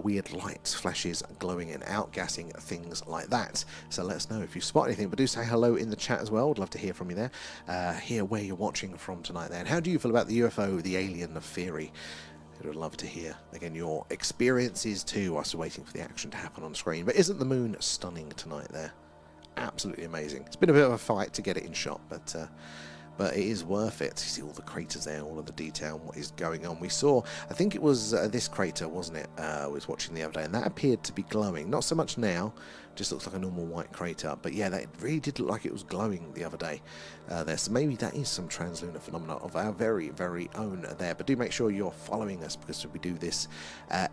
Weird lights, flashes, glowing and outgassing, things like that. So let us know if you spot anything, but do say hello in the chat as well. I'd love to hear from you there, hear where you're watching from tonight there, and how do you feel about the UFO, the alien theory? I would love to hear, again, your experiences too, whilst we're waiting for the action to happen on screen. But isn't the moon stunning tonight there? Absolutely amazing. It's been a bit of a fight to get it in shot, but it is worth it. You see all the craters there, all of the detail, what is going on. We saw, I think it was this crater, wasn't it? I was watching the other day, and that appeared to be glowing. Not so much now, just looks like a normal white crater, but yeah, that really did look like it was glowing the other day there. So maybe that is some translunar phenomena of our very, very own there. But do make sure you're following us, because we do this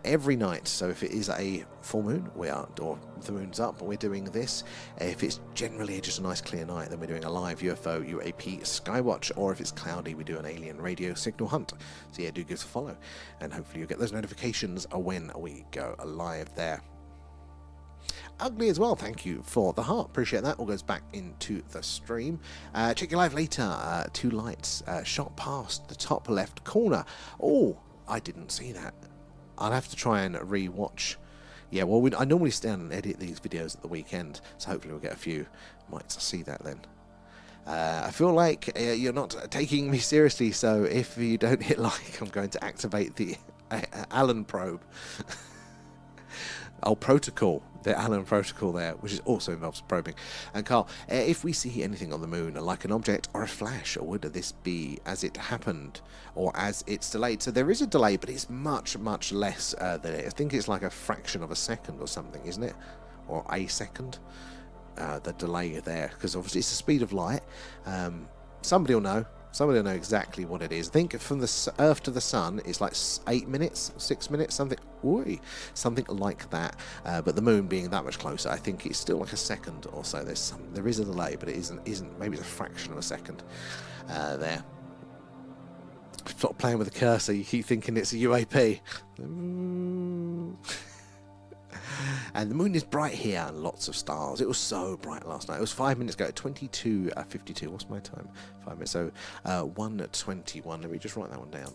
every night. So if it is a full moon, or the moon's up, we're doing this. If it's generally just a nice clear night, then we're doing a live UFO UAP Skywatch, or if it's cloudy, we do an alien radio signal hunt. So yeah, do give us a follow, and hopefully you'll get those notifications when we go live there. Ugly as well, thank you for the heart, appreciate that. All goes back into the stream. Check your live later. Two lights shot past the top left corner. Oh, I didn't see that. I'll have to try and re-watch. yeah, well, I normally stand and edit these videos at the weekend, so hopefully we'll get a few. Might see that then. I feel like you're not taking me seriously, so if you don't hit like, I'm going to activate the Allen probe. Oh, protocol, the Allen protocol there, which also involves probing. And Carl, if we see anything on the moon, like an object or a flash, or would this be as it happened, or as it's delayed? So there is a delay, but it's much, much less than it. I think it's like a fraction of a second or something, isn't it? Or a second, the delay there, because obviously it's the speed of light. Somebody will know. Somebody will know exactly what it is. I think from the Earth to the Sun, it's like 8 minutes, 6 minutes, something like that. But the Moon being that much closer, I think it's still like a second or so. There is a delay, but it isn't. Maybe it's a fraction of a second there. Sort of playing with the cursor, you keep thinking it's a UAP. And the moon is bright here, and lots of stars. It was so bright last night. It was 5 minutes ago, 22:52. What's my time? 5 minutes. So 1:21. Let me just write that one down.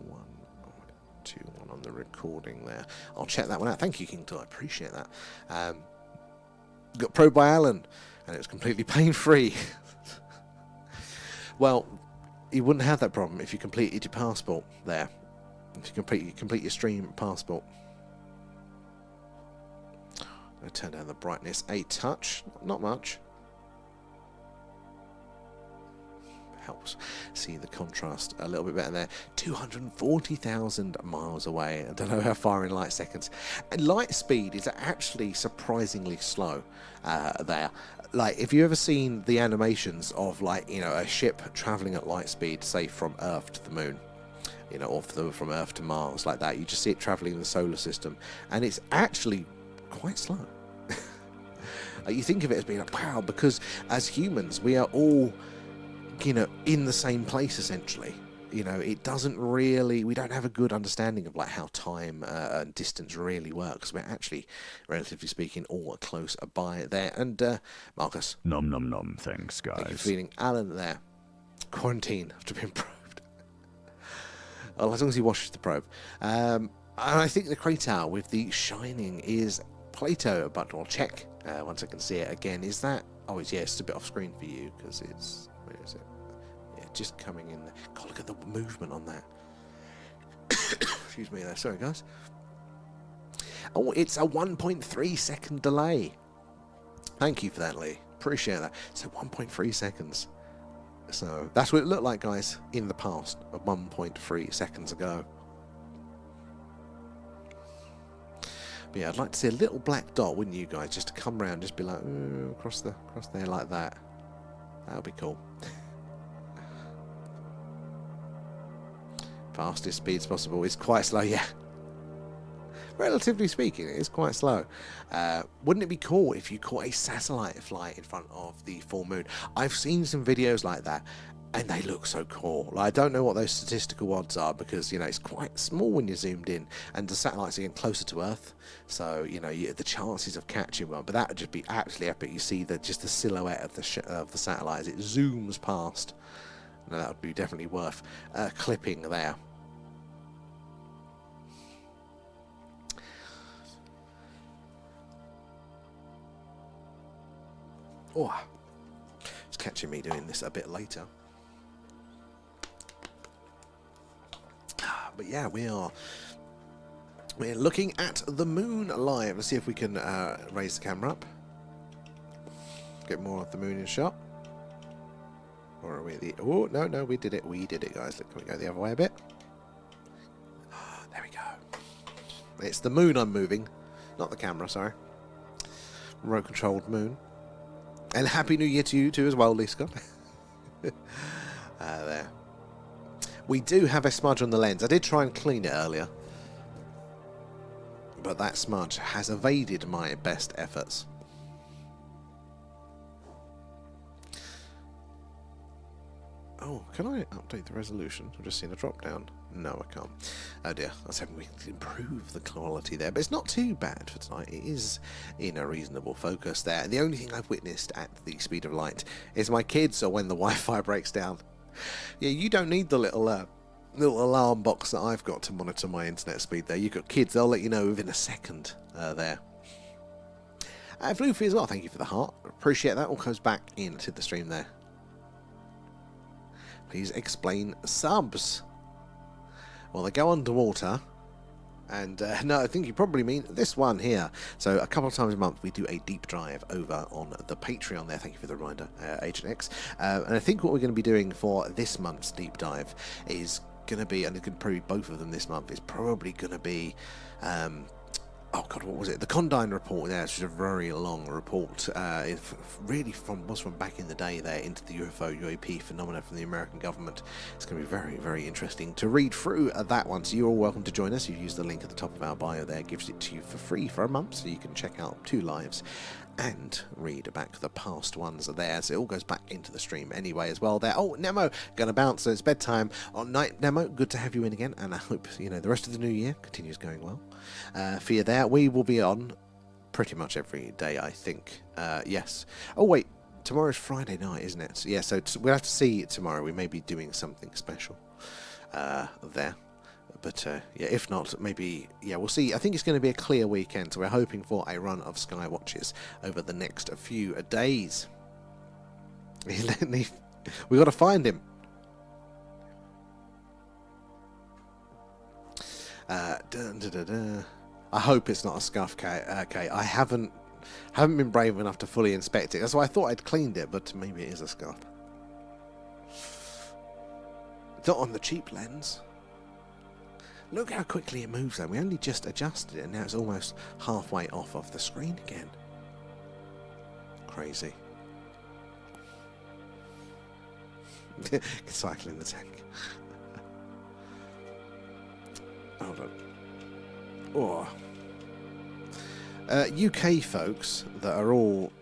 1:21 on the recording there. I'll check that one out. Thank you, King Toy. I appreciate that. Got probed by Alan, and it was completely pain-free. Well, you wouldn't have that problem if you completed your passport there. If you complete your stream passport. I turn down the brightness a touch, not much. Helps see the contrast a little bit better there. 240,000 miles away. I don't know how far in light seconds. And light speed is actually surprisingly slow there. Like, if you ever seen the animations of, like, you know, a ship traveling at light speed, say from Earth to the moon, you know, or from Earth to Mars, like that, you just see it traveling in the solar system, and it's actually quite slow. You think of it as being like, wow, because as humans we are all, you know, in the same place essentially. You know, it doesn't really, we don't have a good understanding of like how time and distance really works. We're actually, relatively speaking, all close by there. And Marcus, nom nom nom, thanks guys. thank you for feeding Alan there. Quarantine after being probed. Well, as long as he washes the probe. And I think the crater with the shining is Plato, but I'll check once I can see it again. Is that? Oh, it's, yeah, it's a bit off screen for you because it's, where is it? Yeah, just coming in there. God, look at the movement on that. Excuse me there. Sorry, guys. Oh, it's a 1.3 second delay. Thank you for that, Lee. Appreciate that. So 1.3 seconds. So that's what it looked like, guys, in the past, 1.3 seconds ago. But yeah, I'd like to see a little black dot, wouldn't you guys, just to come round, just be like, across there like that. That would be cool. Fastest speeds possible. It's quite slow, yeah. Relatively speaking, it is quite slow. Wouldn't it be cool if you caught a satellite flight in front of the full moon? I've seen some videos like that, and they look so cool. Like, I don't know what those statistical odds are because, you know, it's quite small when you're zoomed in, and the satellites are getting closer to Earth, so, you know, the chances of catching one, but that would just be absolutely epic. You see just the silhouette of the satellite as it zooms past. Now, that would be definitely worth clipping there. Oh, it's catching me doing this a bit later. But yeah, we're looking at the moon live. Let's see if we can raise the camera up. Get more of the moon in shot. Or are we the... Oh, no, we did it. We did it, guys. Look, can we go the other way a bit? There we go. It's the moon I'm moving. Not the camera, sorry. Remote-controlled moon. And Happy New Year to you too as well, Lee Scott. There. We do have a smudge on the lens. I did try and clean it earlier, but that smudge has evaded my best efforts. Oh, can I update the resolution? I've just seen a drop down. No, I can't. Oh dear, I was hoping we could improve the quality there, but it's not too bad for tonight. It is in a reasonable focus there. And the only thing I've witnessed at the speed of light is my kids or when the Wi-Fi breaks down. Yeah, you don't need the little little alarm box that I've got to monitor my internet speed there. You've got kids, they'll let you know within a second there. Floofy as well, thank you for the heart. Appreciate that. All goes back into the stream there. Please explain subs. Well, they go underwater. And no, I think you probably mean this one here. So a couple of times a month we do a deep dive over on the Patreon there. Thank you for the reminder, Agent X. And I think what we're going to be doing for this month's deep dive is going to be, and it's going to probably both of them this month, is probably going to be oh god, what was it? The Condign report there, which is a very long report. It really was from back in the day there into the UFO, UAP phenomena from the American government. It's going to be very, very interesting to read through that one. So you're all welcome to join us. You use the link at the top of our bio there. It gives it to you for free for a month, so you can check out 2 lives and read back the past ones there. So it all goes back into the stream anyway as well there. Oh, Nemo, gonna bounce, so it's bedtime on night. Nemo, good to have you in again, and I hope, you know, the rest of the new year continues going well for you there. We will be on pretty much every day, I think. Yes. Oh, wait, tomorrow's Friday night, isn't it? Yeah, so we'll have to see tomorrow. We may be doing something special there. But yeah, if not, maybe, yeah, we'll see. I think it's going to be a clear weekend, so we're hoping for a run of sky watches over the next few days. We got to find him. I hope it's not a scuff, okay. I haven't been brave enough to fully inspect it. That's why I thought I'd cleaned it, but maybe it is a scuff. It's not on the cheap lens. Look how quickly it moves though. We only just adjusted it and now it's almost halfway off of the screen again. Crazy. Cycling the tank. Hold on. Oh. UK folks that are all,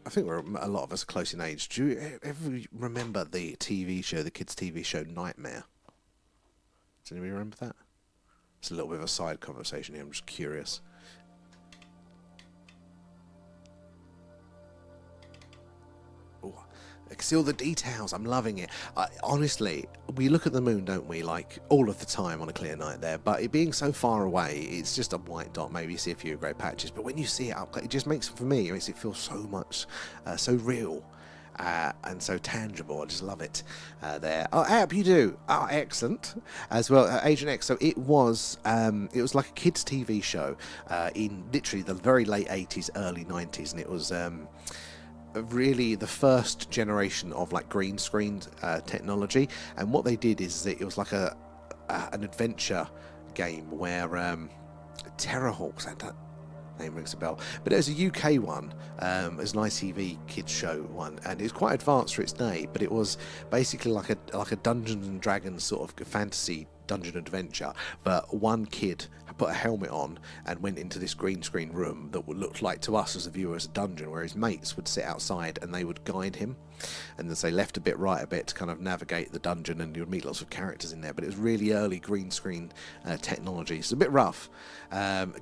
I think we're a lot of us close in age. Do you ever remember the TV show, the kids' TV show Nightmare? Does anybody remember that? It's a little bit of a side conversation here, I'm just curious. Oh, I can see all the details, I'm loving it. Honestly, we look at the moon, don't we, like all of the time on a clear night there, but it being so far away, it's just a white dot, maybe you see a few grey patches, but when you see it up, it just makes, for me, it makes it feel so much, so real. And so tangible. I just love it there. Oh, App, you do. Oh, excellent. As well, Agent X. So it was like a kids' TV show in literally the very late 80s, early 90s, and it was really the first generation of like green screen technology. And what they did is that it was like an adventure game where Terrorhawks and name rings a bell, but it was a UK one. It was an ITV kids show one, and it was quite advanced for its day. But it was basically like a Dungeons and Dragons sort of fantasy dungeon adventure. But one kid put a helmet on and went into this green screen room that would look like to us as a viewer as a dungeon, where his mates would sit outside and they would guide him, and as they left a bit, right a bit, to kind of navigate the dungeon, and you would meet lots of characters in there. But it was really early green screen technology. It's a bit rough.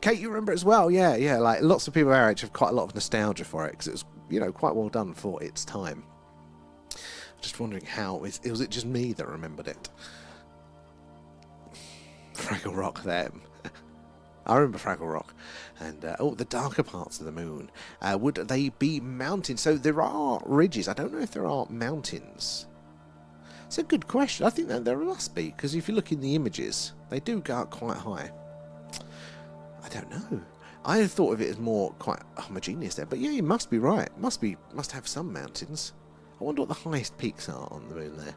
Kate, you remember it as well? Yeah. Like lots of people our age have quite a lot of nostalgia for it because it was, you know, quite well done for its time. Just wondering how was it just me that remembered it? Fraggle Rock there. I remember Fraggle Rock. And, oh, the darker parts of the moon. Would they be mountains? So there are ridges. I don't know if there are mountains. It's a good question. I think that there must be, because if you look in the images, they do go up quite high. I don't know. I thought of it as more quite homogeneous there. But yeah, you must be right. Must have some mountains. I wonder what the highest peaks are on the moon there.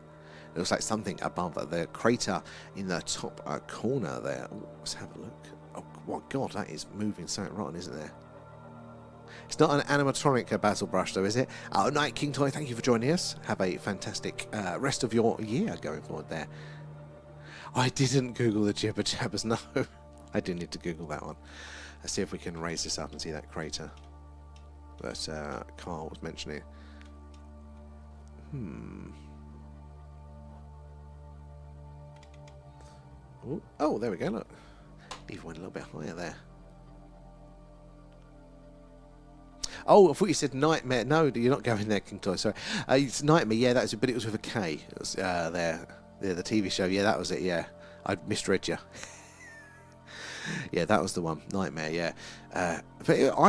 It looks like something above the crater in the top corner there. Ooh, let's have a look. Oh, my God, that is moving something rotten, isn't there? It's not an animatronic battle brush, though, is it? Oh, Night King Toy, thank you for joining us. Have a fantastic rest of your year going forward there. I didn't Google the jibber jabbers, no. I do need to Google that one. Let's see if we can raise this up and see that crater that Carl was mentioning. Ooh. Oh, there we go, look. Even went a little bit higher there. Oh, I thought you said Nightmare. No, you're not going there, King Toy, sorry. It's Nightmare, yeah, but it was with a K. It was there. Yeah, the TV show, yeah, that was it, yeah. I misread you. Yeah, that was the one. Nightmare, yeah. I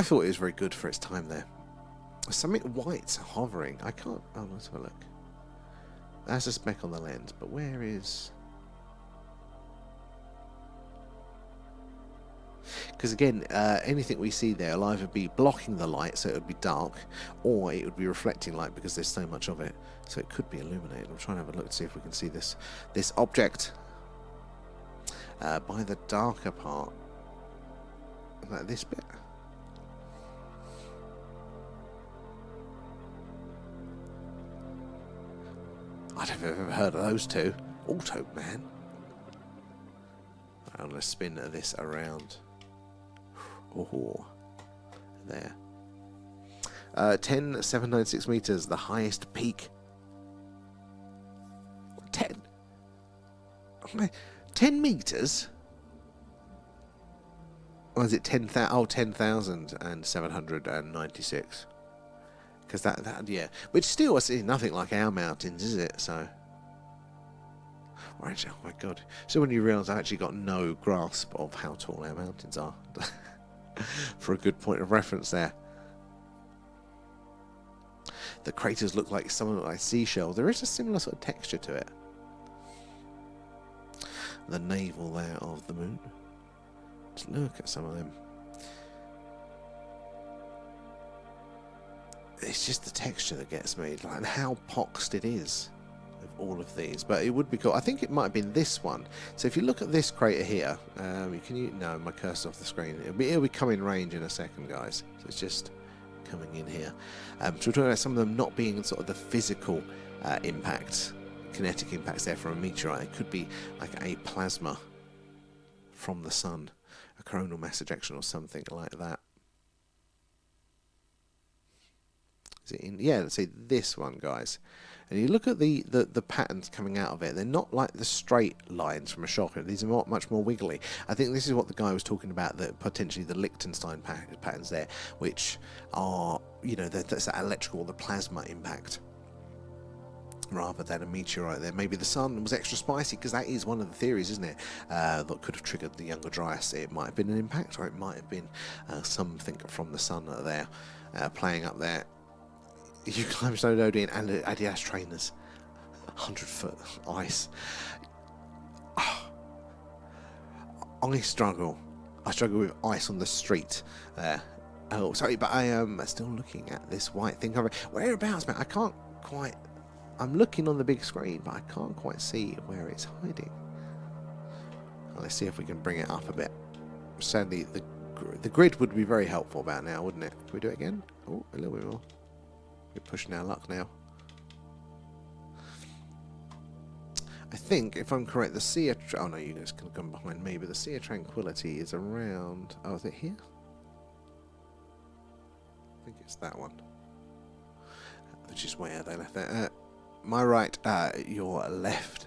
thought it was very good for its time there. Something white hovering. I can't... Oh, let's have a look. That's a speck on the lens, but where is... Because again, anything we see there will either be blocking the light, so it would be dark, or it would be reflecting light because there's so much of it. So it could be illuminated. I'm trying to have a look to see if we can see this object by the darker part. Like this bit. I don't know if I've ever heard of those two. Auto Man. I'm going to spin this around. Oh, there. 10,796 meters, the highest peak. 10 meters? Or is it 10,796? Because that, yeah. Which still is nothing like our mountains, is it? So. Right, oh my god. So when you realise I actually got no grasp of how tall our mountains are. For a good point of reference there. The craters look like something like seashells. There is a similar sort of texture to it. The navel there of the moon. Just look at some of them. It's just the texture that gets me, like how poxed it is of all of these. But it would be cool. I think it might have been this one. So if you look at this crater here, no, my cursor's off the screen. It'll be coming range in a second, guys. So it's just coming in here. So we're talking about some of them not being sort of the physical impacts, kinetic impacts there from a meteorite. It could be like a plasma from the sun, a coronal mass ejection or something like that. Is it in? Yeah, let's see this one, guys. And you look at the patterns coming out of it. They're not like the straight lines from a shocker. These are much more wiggly. I think this is what the guy was talking about, that potentially the Liechtenstein patterns there, which are, you know, that's that electrical, the plasma impact, rather than a meteorite there. Maybe the sun was extra spicy, because that is one of the theories, isn't it? That could have triggered the Younger Dryas. It might have been an impact, or it might have been something from the sun there playing up there. You climb Snowdonia and Adidas trainers. 100-foot ice. Oh, I struggle with ice on the street there. Oh, sorry, but I am still looking at this white thing. Whereabouts, man? I can't quite... I'm looking on the big screen, but I can't quite see where it's hiding. Well, let's see if we can bring it up a bit. Sadly, the grid would be very helpful about now, wouldn't it? Can we do it again? Oh, a little bit more. We're pushing our luck now. I think, if I'm correct, the Sea of... Oh no, you guys can come behind me, but the Sea of Tranquility is around... Oh, is it here? I think it's that one. Which is where they left that. My right, your left.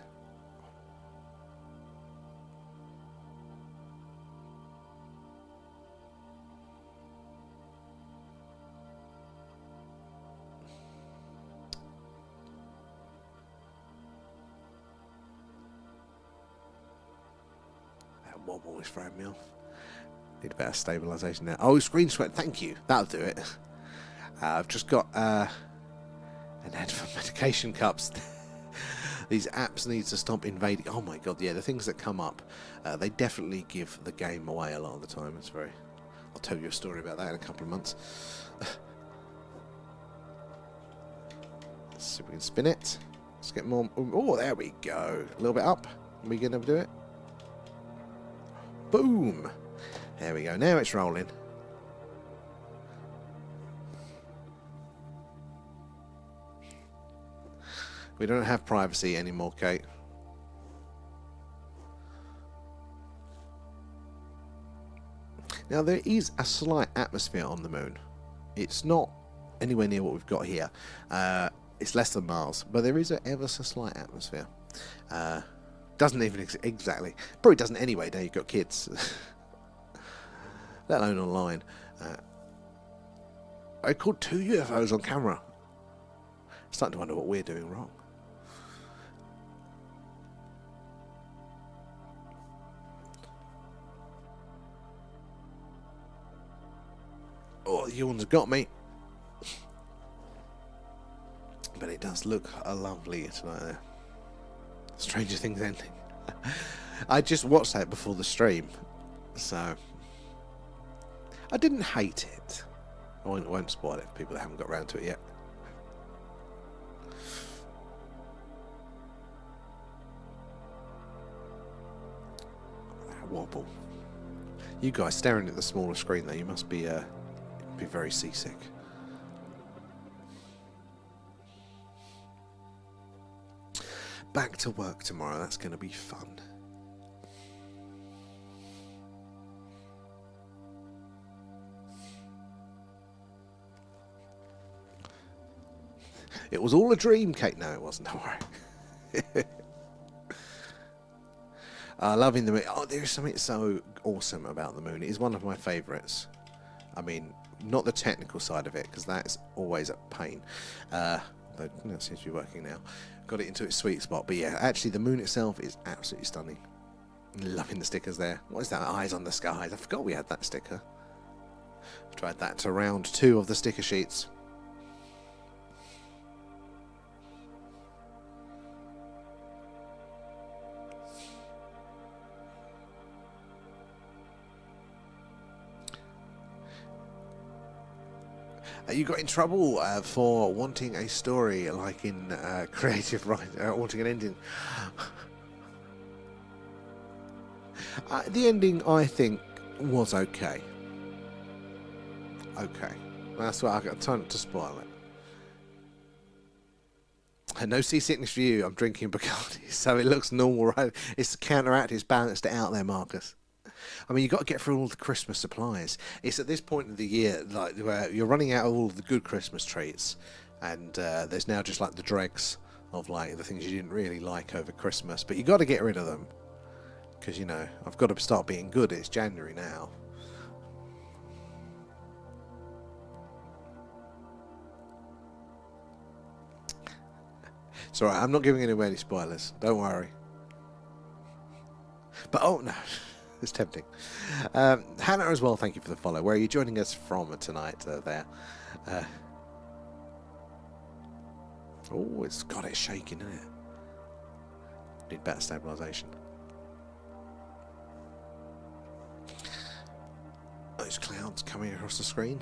Wobble is throwing me off. Need a better stabilisation there. Oh, screen sweat, thank you. That'll do it. I've just got an ad for medication cups. These apps need to stop invading. Oh my god, yeah, the things that come up, they definitely give the game away a lot of the time. It's very... I'll tell you a story about that in a couple of months. Let's see if we can spin it. Let's get more... Oh, there we go. A little bit up. Are we going to do it? Boom! There we go. Now it's rolling. We don't have privacy anymore, Kate. Now, there is a slight atmosphere on the moon. It's not anywhere near what we've got here. It's less than Mars, but there is an ever so slight atmosphere. Doesn't even exactly. Probably doesn't anyway, now you've got kids. Let alone online. I caught 2 UFOs on camera. Starting to wonder what we're doing wrong. Oh, the yawn's got me. But it does look lovely tonight there. Stranger Things ending. I just watched that before the stream, so I didn't hate it. I won't spoil it for people that haven't got around to it yet. That wobble. You guys staring at the smaller screen there, you must be very seasick. Back to work tomorrow, that's going to be fun. It was all a dream, Kate. No, it wasn't, don't worry. Loving the moon. Oh, there's something so awesome about the moon. It is one of my favourites. I mean, not the technical side of it, because that's always a pain. Though it seems to be working now. Got it into its sweet spot. But yeah, actually the moon itself is absolutely stunning. Loving the stickers there. What is that? Eyes on the skies. I forgot we had that sticker. Tried that to round 2 of the sticker sheets. You got in trouble for wanting a story like in creative writing, wanting an ending. The ending, I think, was okay. Okay. That's what I got. Try not to spoil it. And no seasickness for you. I'm drinking Bacardi, so it looks normal, right? It's counteracted, it's balanced it out there, Marcus. I mean, you've got to get through all the Christmas supplies. It's at this point of the year, like, where you're running out of all the good Christmas treats, and there's now just like the dregs of like the things you didn't really like over Christmas. But you got to get rid of them, because you know I've got to start being good. It's January now. It's alright. I'm not giving away any spoilers. Don't worry. But oh no. It's tempting. Hannah as well, thank you for the follow. Where are you joining us from tonight there? Oh, it's got it shaking, isn't it? Need better stabilisation. Those clouds coming across the screen.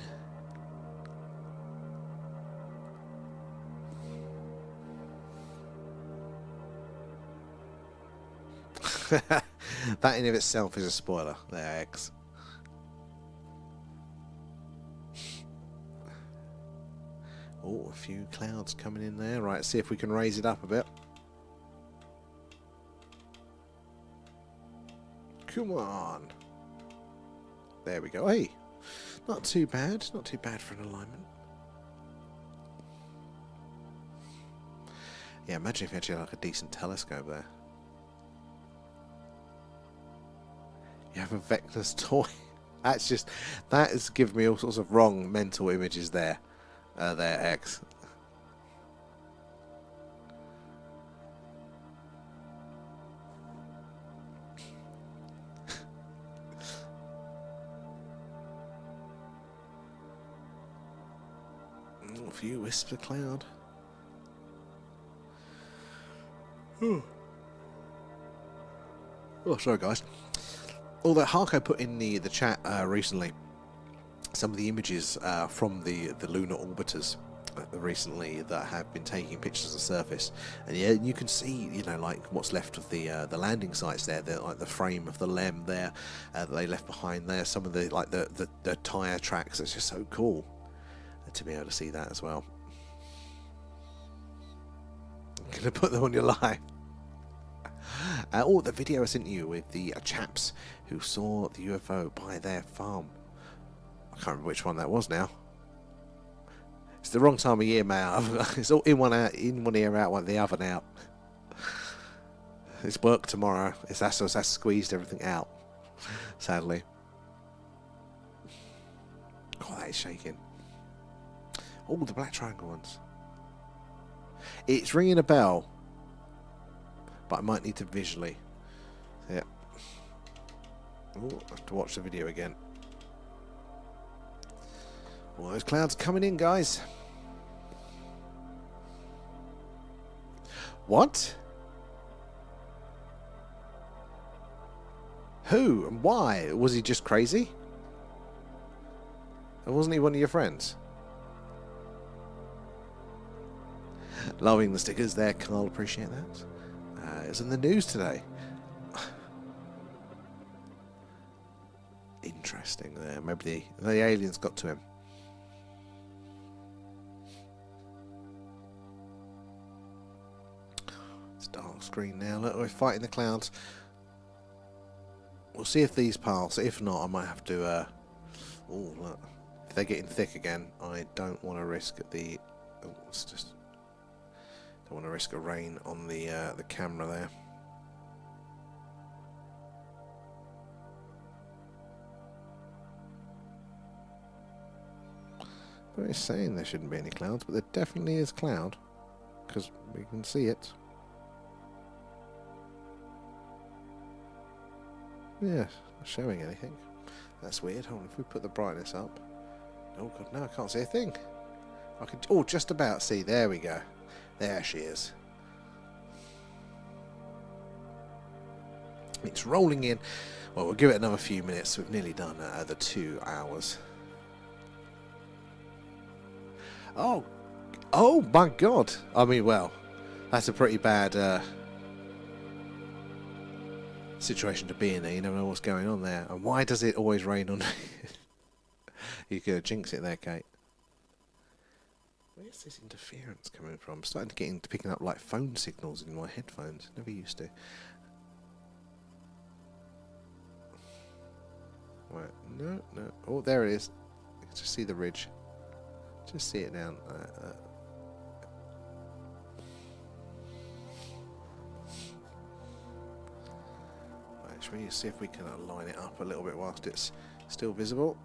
That in of itself is a spoiler. There, X. Oh, a few clouds coming in there. Right, see if we can raise it up a bit. Come on. There we go. Hey, not too bad. Not too bad for an alignment. Yeah, imagine if you actually had like a decent telescope there. You have a Vector's toy. That has given me all sorts of wrong mental images there. There, X. A few wisps of cloud. Oh, sorry guys. Although Harko put in the chat recently some of the images from the lunar orbiters recently that have been taking pictures of the surface, and yeah, you can see, you know, like what's left of the landing sites there, like the frame of the LEM there that they left behind there, some of the like the tire tracks. It's just so cool to be able to see that as well. I'm gonna put them on your live. The video I sent you with the chaps who saw the UFO by their farm. I can't remember which one that was now. It's the wrong time of year, mate. It's all in one ear, out the other now. It's work tomorrow. That's squeezed everything out, sadly. Oh, that is shaking. Oh, the black triangle ones. It's ringing a bell, but I might need to visually. Yeah. Oh, I have to watch the video again. All those clouds coming in, guys. What? Who and why? Was he just crazy? Or wasn't he one of your friends? Loving the stickers there, Carl. Appreciate that. It's in the news today. Interesting there. Maybe the aliens got to him. It's dark screen now. Look, we're fighting the clouds. We'll see if these pass. If not, I might have to. Oh, look. If they're getting thick again, I don't want to risk the. Oh, it's just. Don't want to risk a rain on the camera there. But it's saying there shouldn't be any clouds, but there definitely is cloud because we can see it. Yeah, not showing anything. That's weird. Hold on, if we put the brightness up. Oh god, no, I can't see a thing. I can. Oh, just about see. There we go. There she is. It's rolling in. Well, we'll give it another few minutes. We've nearly done the 2 hours. Oh, oh my god! I mean, well, that's a pretty bad situation to be in there. You never know what's going on there. And why does it always rain on? You could jinx it there, Kate. Where's this interference coming from? I'm starting to get into picking up like phone signals in my headphones. Never used to. Right, no. Oh, there it is. You can just see the ridge. Just see it down. Right, shall we see if we can line it up a little bit whilst it's still visible,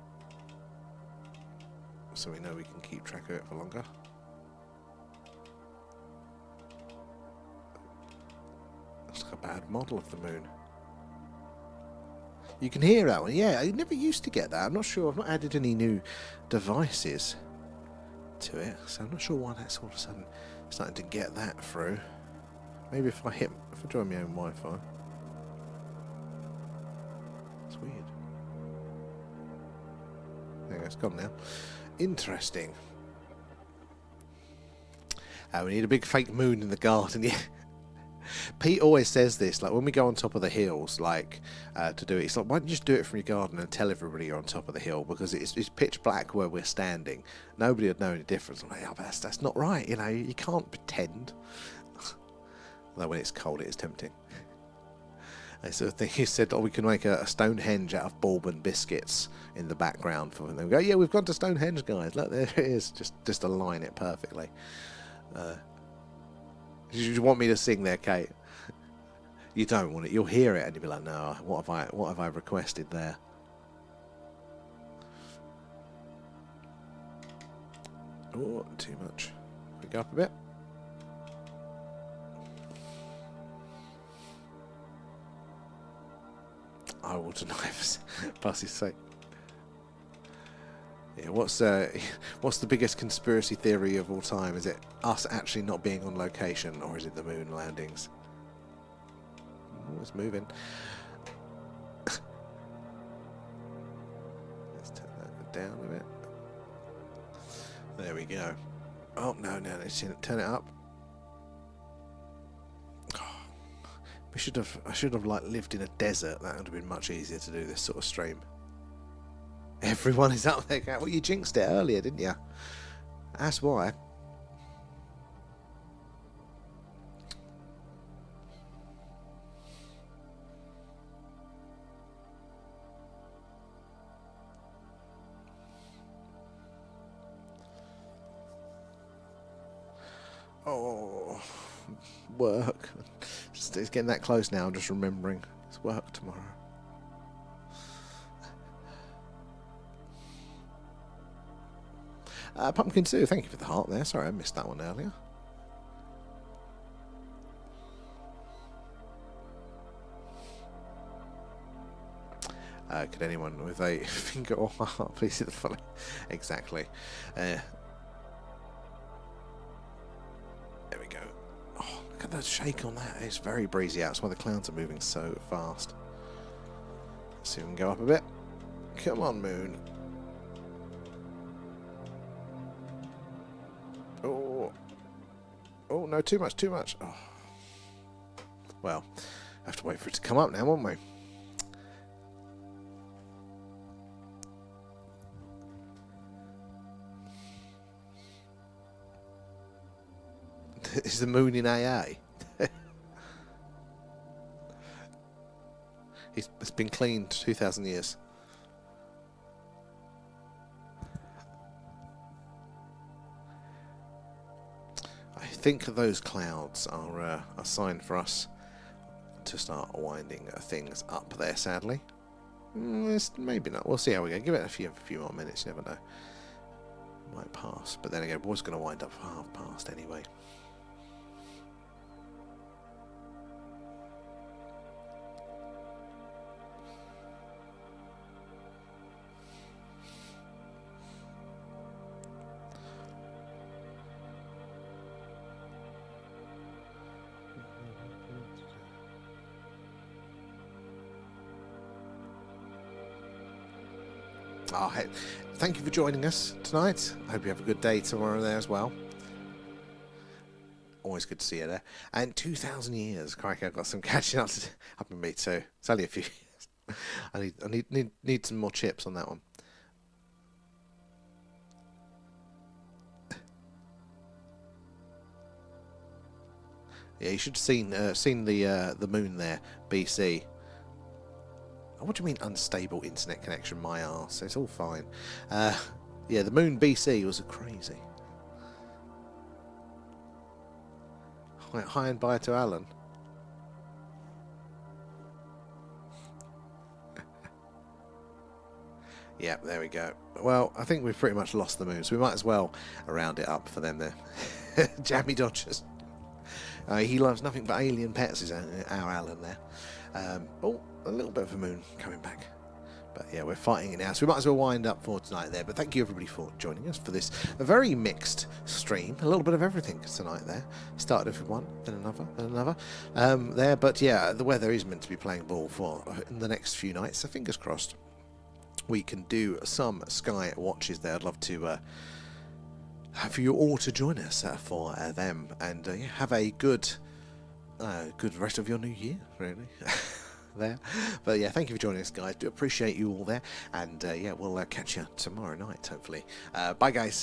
so we know we can keep track of it for longer. Looks like a bad model of the moon. You can hear that one. Yeah, I never used to get that. I'm not sure. I've not added any new devices to it, so I'm not sure why that's all of a sudden starting to get that through. Maybe if I join my own Wi-Fi. It's weird. There you go, it's gone now. Interesting. We need a big fake moon in the garden. Yeah. Pete always says this, like when we go on top of the hills, like to do it, it's like, why don't you just do it from your garden and tell everybody you're on top of the hill, because it's pitch black where we're standing. Nobody would know any difference. I'm like, oh, that's not right, you know, you can't pretend. Although when it's cold it is tempting. I sort of think he said, oh, we can make a Stonehenge out of bourbon biscuits in the background for them. They go, yeah, we've gone to Stonehenge, guys. Look, there it is. Just align it perfectly. You want me to sing there, Kate? You don't want it. You'll hear it and you'll be like, no, what have I requested there? Oh, too much. We go up a bit. I will deny this. Fuss's sake. Yeah, what's the biggest conspiracy theory of all time? Is it us actually not being on location, or is it the moon landings? Oh, it's moving. Let's turn that down a bit. There we go. Oh no, let's turn it up. Oh, I should have like lived in a desert. That would have been much easier to do this sort of stream. Everyone is up there. Well, you jinxed it earlier, didn't you? That's why. Oh, work. It's getting that close now. I'm just remembering. It's work tomorrow. Pumpkin Sue, thank you for the heart there. Sorry, I missed that one earlier. Could anyone with a finger or heart please hit the follow? Exactly. There we go. Oh, look at the shake on that. It's very breezy out. That's why the clouds are moving so fast. Let's see if we can go up a bit. Come on, moon. Oh. Oh, no, too much, too much. Oh. Well, have to wait for it to come up now, won't we? Is the moon in AA? It's been cleaned 2,000 years. I think those clouds are a sign for us to start winding things up there, sadly. Maybe not. We'll see how we go. Give it a few more minutes, you never know. Might pass. But then again, it was going to wind up past anyway. Oh, hey, thank you for joining us tonight. I hope you have a good day tomorrow there as well. Always good to see you there. And 2,000 years. Crikey, I've got some catching up to do. Happened to me too. It's only a few years. I need some more chips on that one. Yeah, you should have seen the moon there, BC. What do you mean unstable internet connection? My arse. It's all fine. Yeah, the moon BC was crazy. Hi and bye to Alan. Yeah, there we go. Well, I think we've pretty much lost the moon, so we might as well round it up for them there. Jammy Dodgers. He loves nothing but alien pets, is our Alan there. Oh, a little bit of a moon coming back. But yeah, we're fighting it now, so we might as well wind up for tonight there. But thank you everybody for joining us for this very mixed stream. A little bit of everything tonight there. Started off with one, then another, there. But yeah, the weather is meant to be playing ball for in the next few nights, so fingers crossed we can do some sky watches there. I'd love to for you all to join us for them, and yeah, have a good rest of your new year, really. There, but yeah, thank you for joining us, guys. Do appreciate you all there, and yeah, we'll catch you tomorrow night, hopefully. Bye, guys.